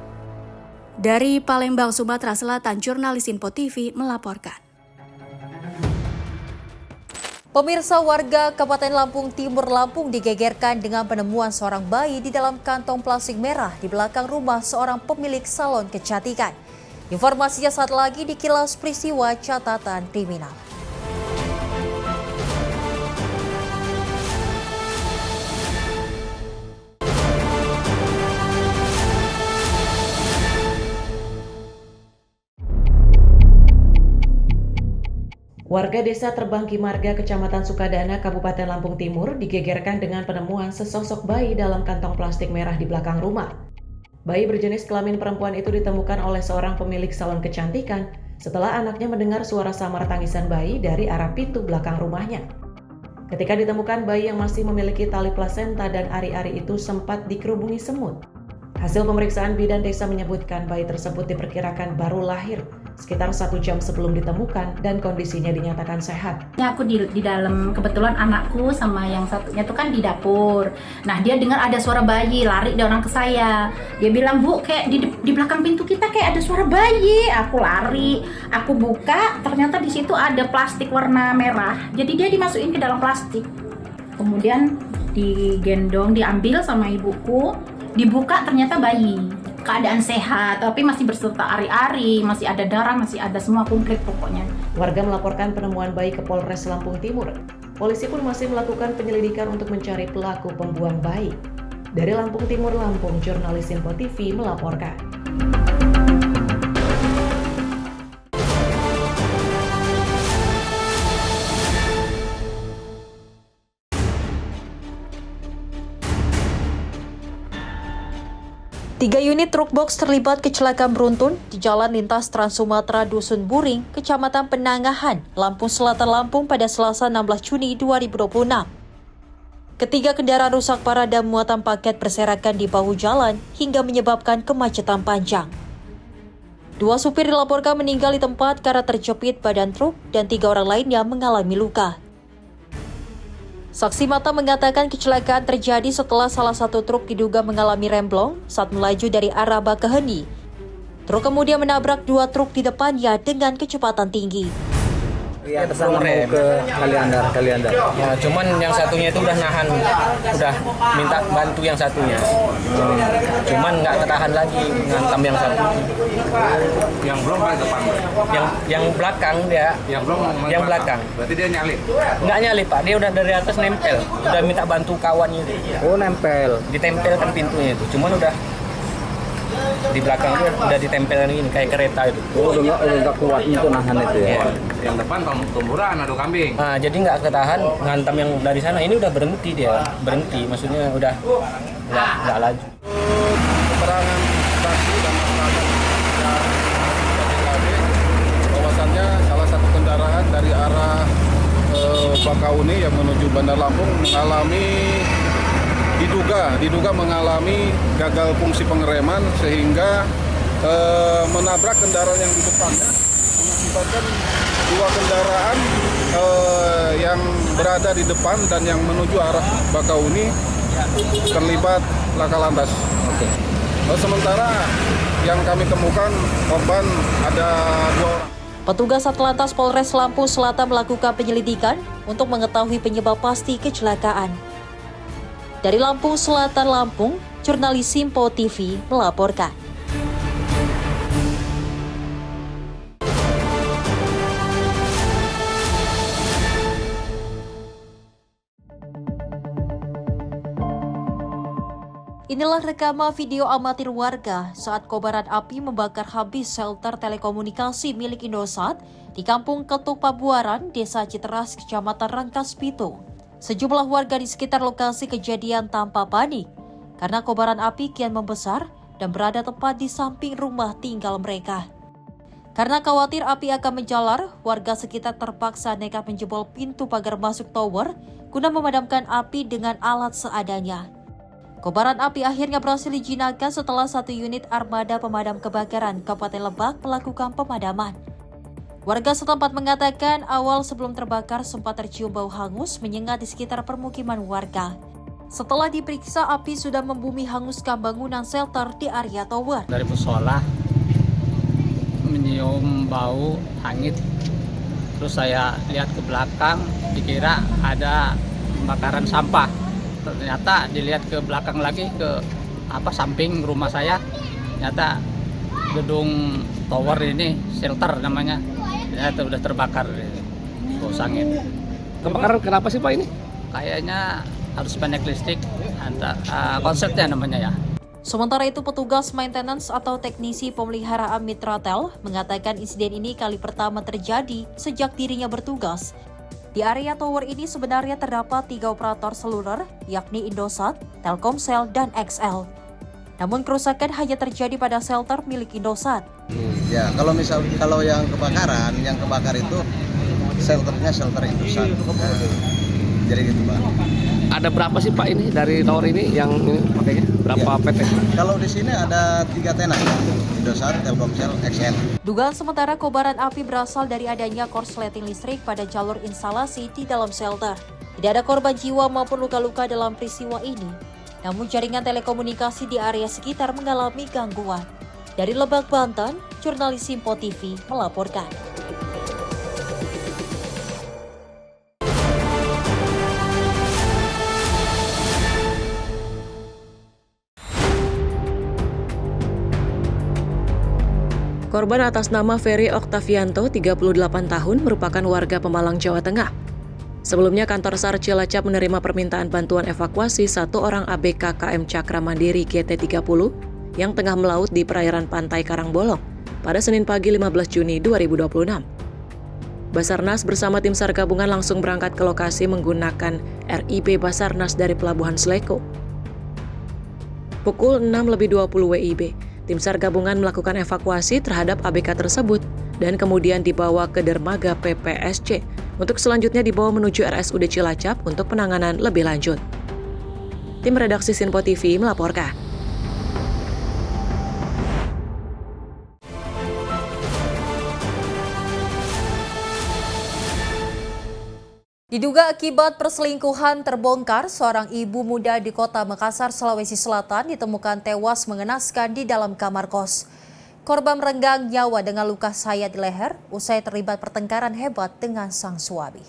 T: Dari Palembang, Sumatera Selatan, jurnalis Info TV melaporkan.
A: Pemirsa, warga Kabupaten Lampung Timur Lampung digegerkan dengan penemuan seorang bayi di dalam kantong plastik merah di belakang rumah seorang pemilik salon kecantikan. Informasinya saat lagi di Kilas Peristiwa Catatan Kriminal.
B: Warga desa Terbangki Marga, Kecamatan Sukadana, Kabupaten Lampung Timur digegerkan dengan penemuan sesosok bayi dalam kantong plastik merah di belakang rumah. Bayi berjenis kelamin perempuan itu ditemukan oleh seorang pemilik salon kecantikan setelah anaknya mendengar suara samar tangisan bayi dari arah pintu belakang rumahnya. Ketika ditemukan, bayi yang masih memiliki tali plasenta dan ari-ari itu sempat dikerubungi semut. Hasil pemeriksaan bidan desa menyebutkan bayi tersebut diperkirakan baru lahir sekitar 1 jam sebelum ditemukan dan kondisinya dinyatakan sehat.
C: Aku di dalam, kebetulan anakku sama yang satunya tuh kan di dapur. Nah, dia dengar ada suara bayi, lari dia orang ke saya. Dia bilang, "Bu, kayak di belakang pintu kita kayak ada suara bayi." Aku lari, aku buka, ternyata di situ ada plastik warna merah. Jadi dia dimasukin ke dalam plastik. Kemudian digendong, diambil sama ibuku, dibuka ternyata bayi. Keadaan sehat, tapi masih berserta ari-ari, masih ada darah, masih ada semua komplit pokoknya.
B: Warga melaporkan penemuan bayi ke Polres Lampung Timur. Polisi pun masih melakukan penyelidikan untuk mencari pelaku pembuang bayi. Dari Lampung Timur, Lampung, jurnalis Info TV melaporkan.
A: Tiga unit truk box terlibat kecelakaan beruntun di Jalan Lintas Trans Sumatera Dusun Buring, Kecamatan Penangahan, Lampung Selatan, Lampung pada Selasa 16 Juni 2026. Ketiga kendaraan rusak parah dan muatan paket berserakan di bahu jalan hingga menyebabkan kemacetan panjang. 2 supir dilaporkan meninggal di tempat karena terjepit badan truk dan 3 orang lainnya mengalami luka. Saksi mata mengatakan kecelakaan terjadi setelah salah satu truk diduga mengalami remblong saat melaju dari arah Bakaheni. Truk kemudian menabrak 2 truk di depannya dengan kecepatan tinggi.
E: Yang belum rem ke Kaliandar. Ya, cuman yang satunya itu udah nahan, udah minta bantu yang satunya. Cuman nggak ketahan lagi ngantam yang satu.
G: Yang belum paling depan.
E: Yang belakang dia. Yang belakang.
G: Berarti dia nyalip.
E: Nggak nyalip Pak, dia udah dari atas nempel. Udah minta bantu kawannya itu.
W: Oh, nempel.
E: Ditempelkan pintunya itu. Cuman udah di belakang itu udah ditempelkan ini kayak kereta itu.
W: Oh, udah kuat itu nahan itu ya.
G: Yang depan tumburan adu kambing.
E: Nah, jadi nggak ketahan ngantam yang dari sana. Ini udah berhenti dia, maksudnya udah nggak laju.
X: Keterangan saksi dan masyarakat yang bahwasannya salah satu kendaraan dari arah Bakauni yang menuju Bandar Lampung diduga mengalami gagal fungsi pengereman sehingga menabrak kendaraan yang di depannya, mengakibatkan 2 kendaraan yang berada di depan dan yang menuju arah Bakauni terlibat laka lantas. Sementara yang kami temukan korban ada 2 orang.
A: Petugas Satlantas Polres Lampung Selatan melakukan penyelidikan untuk mengetahui penyebab pasti kecelakaan. Dari Lampung Selatan, Lampung, jurnalis Info TV melaporkan. Inilah rekaman video amatir warga saat kobaran api membakar habis shelter telekomunikasi milik Indosat di Kampung Ketuk Pabuaran, Desa Citeras, Kecamatan Rangkas Bitung. Sejumlah warga di sekitar lokasi kejadian tampak panik karena kobaran api kian membesar dan berada tepat di samping rumah tinggal mereka. Karena khawatir api akan menjalar, warga sekitar terpaksa nekat menjebol pintu pagar masuk tower guna memadamkan api dengan alat seadanya. Kobaran api akhirnya berhasil dijinakkan setelah 1 unit armada pemadam kebakaran Kabupaten Lebak melakukan pemadaman. Warga setempat mengatakan awal sebelum terbakar sempat tercium bau hangus menyengat di sekitar permukiman warga. Setelah diperiksa, api sudah membumi hanguskan bangunan shelter di area tower.
F: Dari musola menyium bau hangit, terus saya lihat ke belakang, dikira ada pembakaran sampah. Ternyata dilihat ke belakang lagi ke samping rumah saya, ternyata gedung tower ini shelter namanya, ternyata udah terbakar, bau sangit.
W: Kebakaran kenapa sih Pak ini?
F: Kayaknya harus pendek listrik, konsepnya namanya ya.
A: Sementara itu, petugas maintenance atau teknisi pemeliharaan Mitratel mengatakan insiden ini kali pertama terjadi sejak dirinya bertugas. Di area tower ini sebenarnya terdapat 3 operator seluler, yakni Indosat, Telkomsel, dan XL. Namun kerusakan hanya terjadi pada shelter milik Indosat.
H: Ya, kalau yang kebakar itu shelternya shelter Indosat. Jadi gitu Pak.
W: Ada berapa sih Pak ini dari tower ini yang ini pakainya? Berapa
H: ya.
W: PT?
H: Kalau di sini ada 3 tenan, Indosat, Telkomsel, XL.
A: Dugaan sementara kobaran api berasal dari adanya korsleting listrik pada jalur instalasi di dalam shelter. Tidak ada korban jiwa maupun luka-luka dalam peristiwa ini. Namun jaringan telekomunikasi di area sekitar mengalami gangguan. Dari Lebak, Banten, jurnalis Simpo TV melaporkan.
B: Korban atas nama Ferry Oktavianto, 38 tahun, merupakan warga Pemalang, Jawa Tengah. Sebelumnya, kantor SAR Cilacap menerima permintaan bantuan evakuasi 1 orang ABK KM Cakra Mandiri GT30 yang tengah melaut di perairan pantai Karangbolong pada Senin pagi 15 Juni 2026. Basarnas bersama tim SAR gabungan langsung berangkat ke lokasi menggunakan RIB Basarnas dari Pelabuhan Sleko. Pukul 6:20 WIB, tim SAR gabungan melakukan evakuasi terhadap ABK tersebut dan kemudian dibawa ke dermaga PPSC untuk selanjutnya dibawa menuju RSUD Cilacap untuk penanganan lebih lanjut. Tim redaksi Simpo TV melaporkan.
A: Diduga akibat perselingkuhan terbongkar, seorang ibu muda di kota Makassar, Sulawesi Selatan ditemukan tewas mengenaskan di dalam kamar kos. Korban merenggang nyawa dengan luka sayat di leher usai terlibat pertengkaran hebat dengan sang suami.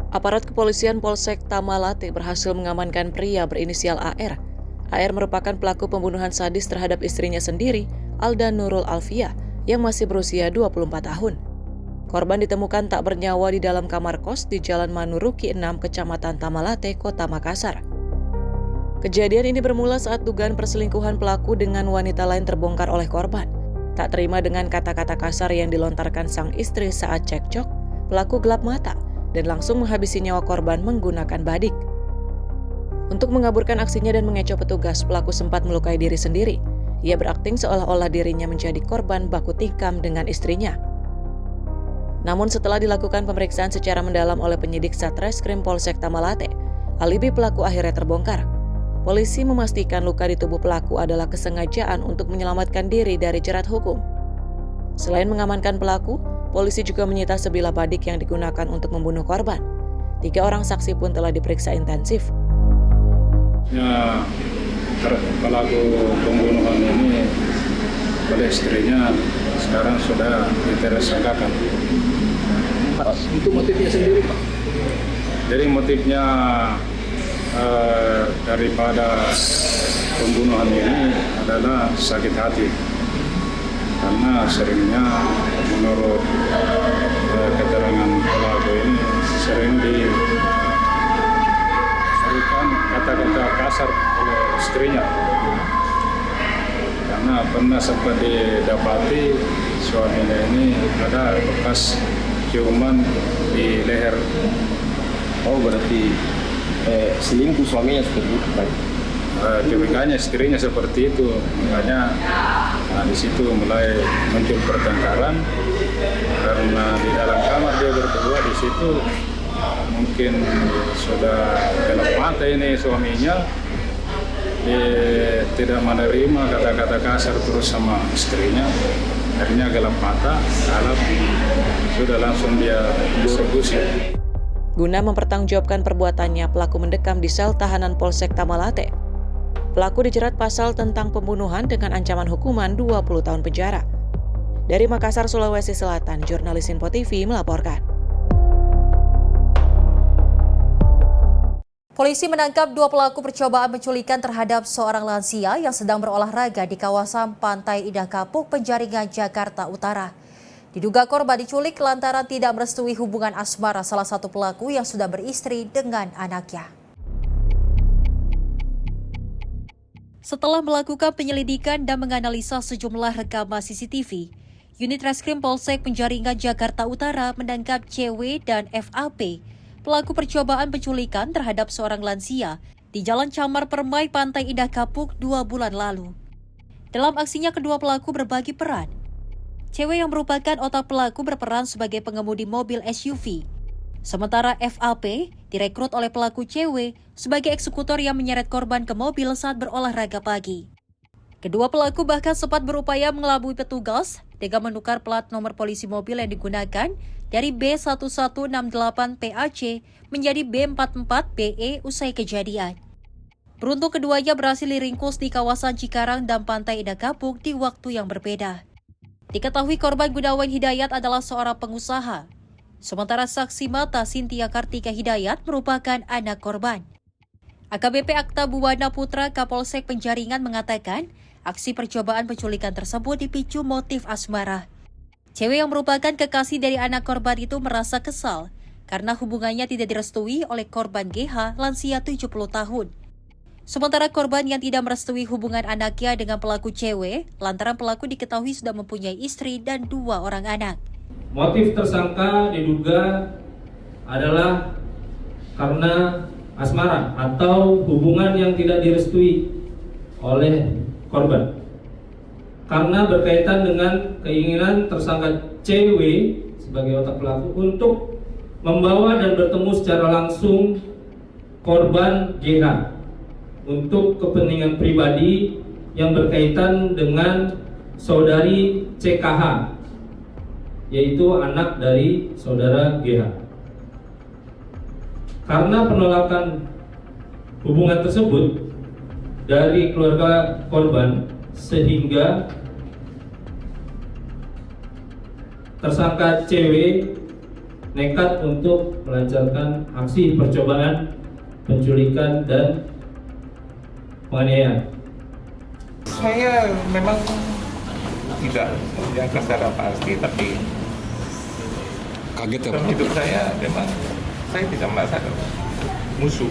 B: Aparat kepolisian Polsek Tamalate berhasil mengamankan pria berinisial AR. AR merupakan pelaku pembunuhan sadis terhadap istrinya sendiri, Alda Nurul Alfia, yang masih berusia 24 tahun. Korban ditemukan tak bernyawa di dalam kamar kos di Jalan Manuruki 6, Kecamatan Tamalate, Kota Makassar. Kejadian ini bermula saat dugaan perselingkuhan pelaku dengan wanita lain terbongkar oleh korban. Tak terima dengan kata-kata kasar yang dilontarkan sang istri saat cekcok, pelaku gelap mata dan langsung menghabisi nyawa korban menggunakan badik. Untuk mengaburkan aksinya dan mengecoh petugas, pelaku sempat melukai diri sendiri. Ia berakting seolah-olah dirinya menjadi korban baku tikam dengan istrinya. Namun setelah dilakukan pemeriksaan secara mendalam oleh penyidik Satreskrim Polsek Tamalate, alibi pelaku akhirnya terbongkar. Polisi memastikan luka di tubuh pelaku adalah kesengajaan untuk menyelamatkan diri dari jerat hukum. Selain mengamankan pelaku, polisi juga menyita sebilah badik yang digunakan untuk membunuh korban. 3 orang saksi pun telah diperiksa intensif.
I: Ya, pelaku pembunuhan ini oleh istrinya sekarang sudah ditersangkakan.
W: Itu motifnya sendiri Pak?
I: Jadi motifnya daripada pembunuhan ini adalah sakit hati. Karena seringnya menurut keterangan pelaku ini sering diberikan kata-kata kasar oleh istrinya. Karena pernah sempat didapati suaminya ini ada bekas ciuman di leher.
D: Oh, berarti selingkuh suaminya seperti itu, Pak?
I: Curiganya istrinya seperti itu, makanya di situ mulai muncul pertengkaran karena di dalam kamar dia berdua, di situ mungkin sudah gelap mata ini suaminya, dia tidak menerima kata-kata kasar terus sama istrinya. Akhirnya gelap mata, kalap, sudah langsung dia eksekusi.
B: Guna mempertanggungjawabkan perbuatannya, pelaku mendekam di sel tahanan Polsek Tamalate. Pelaku dijerat pasal tentang pembunuhan dengan ancaman hukuman 20 tahun penjara. Dari Makassar, Sulawesi Selatan, jurnalis Info TV melaporkan.
A: Polisi menangkap 2 pelaku percobaan penculikan terhadap seorang lansia yang sedang berolahraga di kawasan Pantai Indah Kapuk, Penjaringan, Jakarta Utara. Diduga korban diculik lantaran tidak merestui hubungan asmara salah satu pelaku yang sudah beristri dengan anaknya. Setelah melakukan penyelidikan dan menganalisa sejumlah rekaman CCTV, Unit Reskrim Polsek Penjaringan, Jakarta Utara menangkap CW dan FAP, pelaku percobaan penculikan terhadap seorang lansia di Jalan Camar Permai, Pantai Indah Kapuk 2 bulan lalu. Dalam aksinya, kedua pelaku berbagi peran. CW yang merupakan otak pelaku berperan sebagai pengemudi mobil SUV. Sementara FAP direkrut oleh pelaku CW sebagai eksekutor yang menyeret korban ke mobil saat berolahraga pagi. Kedua pelaku bahkan sempat berupaya mengelabui petugas dengan menukar plat nomor polisi mobil yang digunakan dari B1168 PAC menjadi B44BE usai kejadian. Beruntung keduanya berhasil diringkus di kawasan Cikarang dan Pantai Indah Kapuk di waktu yang berbeda. Diketahui korban Gunawan Hidayat adalah seorang pengusaha. Sementara saksi mata Cynthia Kartika Hidayat merupakan anak korban. AKBP Akta Buwana Putra Kapolsek Penjaringan mengatakan aksi percobaan penculikan tersebut dipicu motif asmara. Cewek yang merupakan kekasih dari anak korban itu merasa kesal karena hubungannya tidak direstui oleh korban GH lansia 70 tahun. Sementara korban yang tidak merestui hubungan anaknya dengan pelaku cewek lantaran pelaku diketahui sudah mempunyai istri dan 2 orang anak.
J: Motif tersangka diduga adalah karena asmara atau hubungan yang tidak direstui oleh korban. Karena berkaitan dengan keinginan tersangka CW sebagai otak pelaku untuk membawa dan bertemu secara langsung korban GH untuk kepentingan pribadi yang berkaitan dengan saudari CKH, yaitu anak dari saudara GH. Karena penolakan hubungan tersebut dari keluarga korban, sehingga tersangka CW nekat untuk melancarkan aksi percobaan penculikan dan penganiayaan.
G: Saya memang tidak yang secara pasti, tapi kaget ya Pak? Hidup saya memang saya tidak merasa musuh.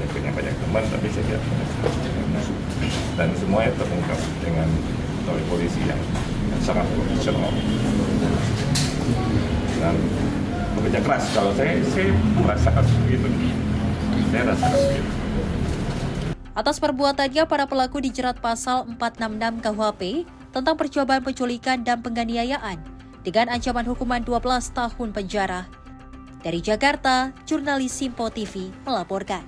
G: Saya punya banyak teman, tapi saya tidak merasa musuh. Dan semuanya terungkap dengan oleh polisi yang sangat profesional dan bekerja keras. Kalau saya merasakan begitu. Saya rasakan begitu.
A: Atas perbuatannya, para pelaku dijerat pasal 466 KUHP tentang percobaan penculikan dan penganiayaan dengan ancaman hukuman 12 tahun penjara. Dari Jakarta, jurnalis Simpo TV melaporkan.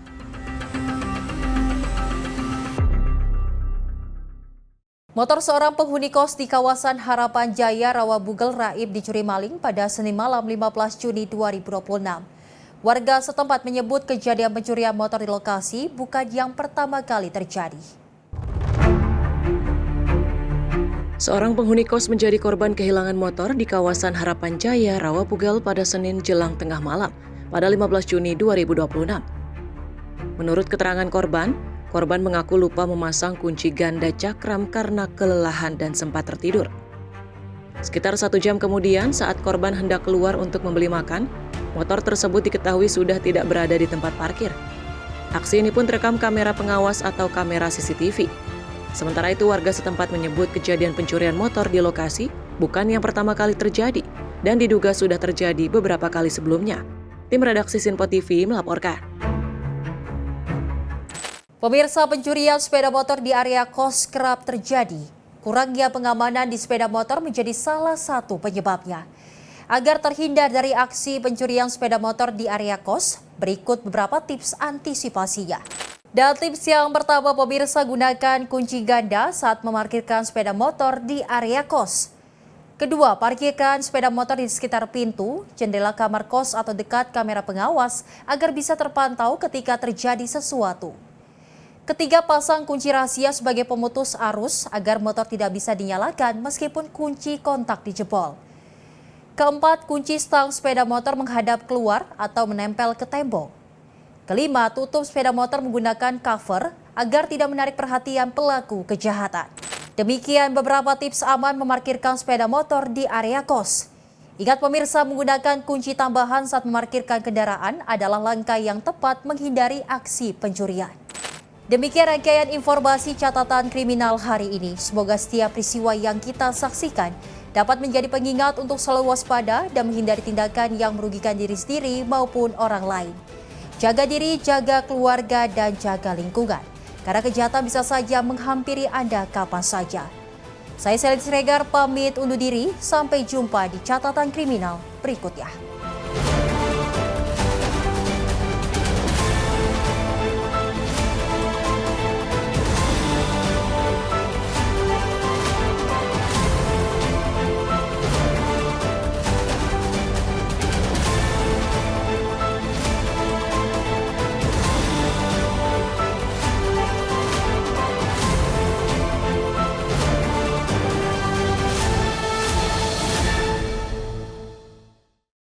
A: Motor seorang penghuni kos di kawasan Harapan Jaya, Rawabugel, Raib dicuri maling pada Senin malam 15 Juni 2026. Warga setempat menyebut kejadian pencurian motor di lokasi bukan yang pertama kali terjadi.
B: Seorang penghuni kos menjadi korban kehilangan motor di kawasan Harapan Jaya, Rawabugel pada Senin jelang tengah malam pada 15 Juni 2026. Menurut keterangan korban mengaku lupa memasang kunci ganda cakram karena kelelahan dan sempat tertidur. Sekitar 1 jam kemudian, saat korban hendak keluar untuk membeli makan, motor tersebut diketahui sudah tidak berada di tempat parkir. Aksi ini pun terekam kamera pengawas atau kamera CCTV. Sementara itu, warga setempat menyebut kejadian pencurian motor di lokasi bukan yang pertama kali terjadi dan diduga sudah terjadi beberapa kali sebelumnya. Tim redaksi Simpo TV melaporkan.
A: Pemirsa, pencurian sepeda motor di area kos kerap terjadi. Kurangnya pengamanan di sepeda motor menjadi salah satu penyebabnya. Agar terhindar dari aksi pencurian sepeda motor di area kos, berikut beberapa tips antisipasinya. Dan tips yang pertama, pemirsa, gunakan kunci ganda saat memarkirkan sepeda motor di area kos. Kedua, parkirkan sepeda motor di sekitar pintu, jendela kamar kos atau dekat kamera pengawas agar bisa terpantau ketika terjadi sesuatu. Ketiga, pasang kunci rahasia sebagai pemutus arus agar motor tidak bisa dinyalakan meskipun kunci kontak dijebol. Keempat, kunci stang sepeda motor menghadap keluar atau menempel ke tembok. Kelima, tutup sepeda motor menggunakan cover agar tidak menarik perhatian pelaku kejahatan. Demikian beberapa tips aman memarkirkan sepeda motor di area kos. Ingat pemirsa, menggunakan kunci tambahan saat memarkirkan kendaraan adalah langkah yang tepat menghindari aksi pencurian. Demikian rangkaian informasi catatan kriminal hari ini. Semoga setiap peristiwa yang kita saksikan dapat menjadi pengingat untuk selalu waspada dan menghindari tindakan yang merugikan diri sendiri maupun orang lain. Jaga diri, jaga keluarga, dan jaga lingkungan. Karena kejahatan bisa saja menghampiri Anda kapan saja. Saya Selin Siregar pamit undur diri, sampai jumpa di catatan kriminal berikutnya.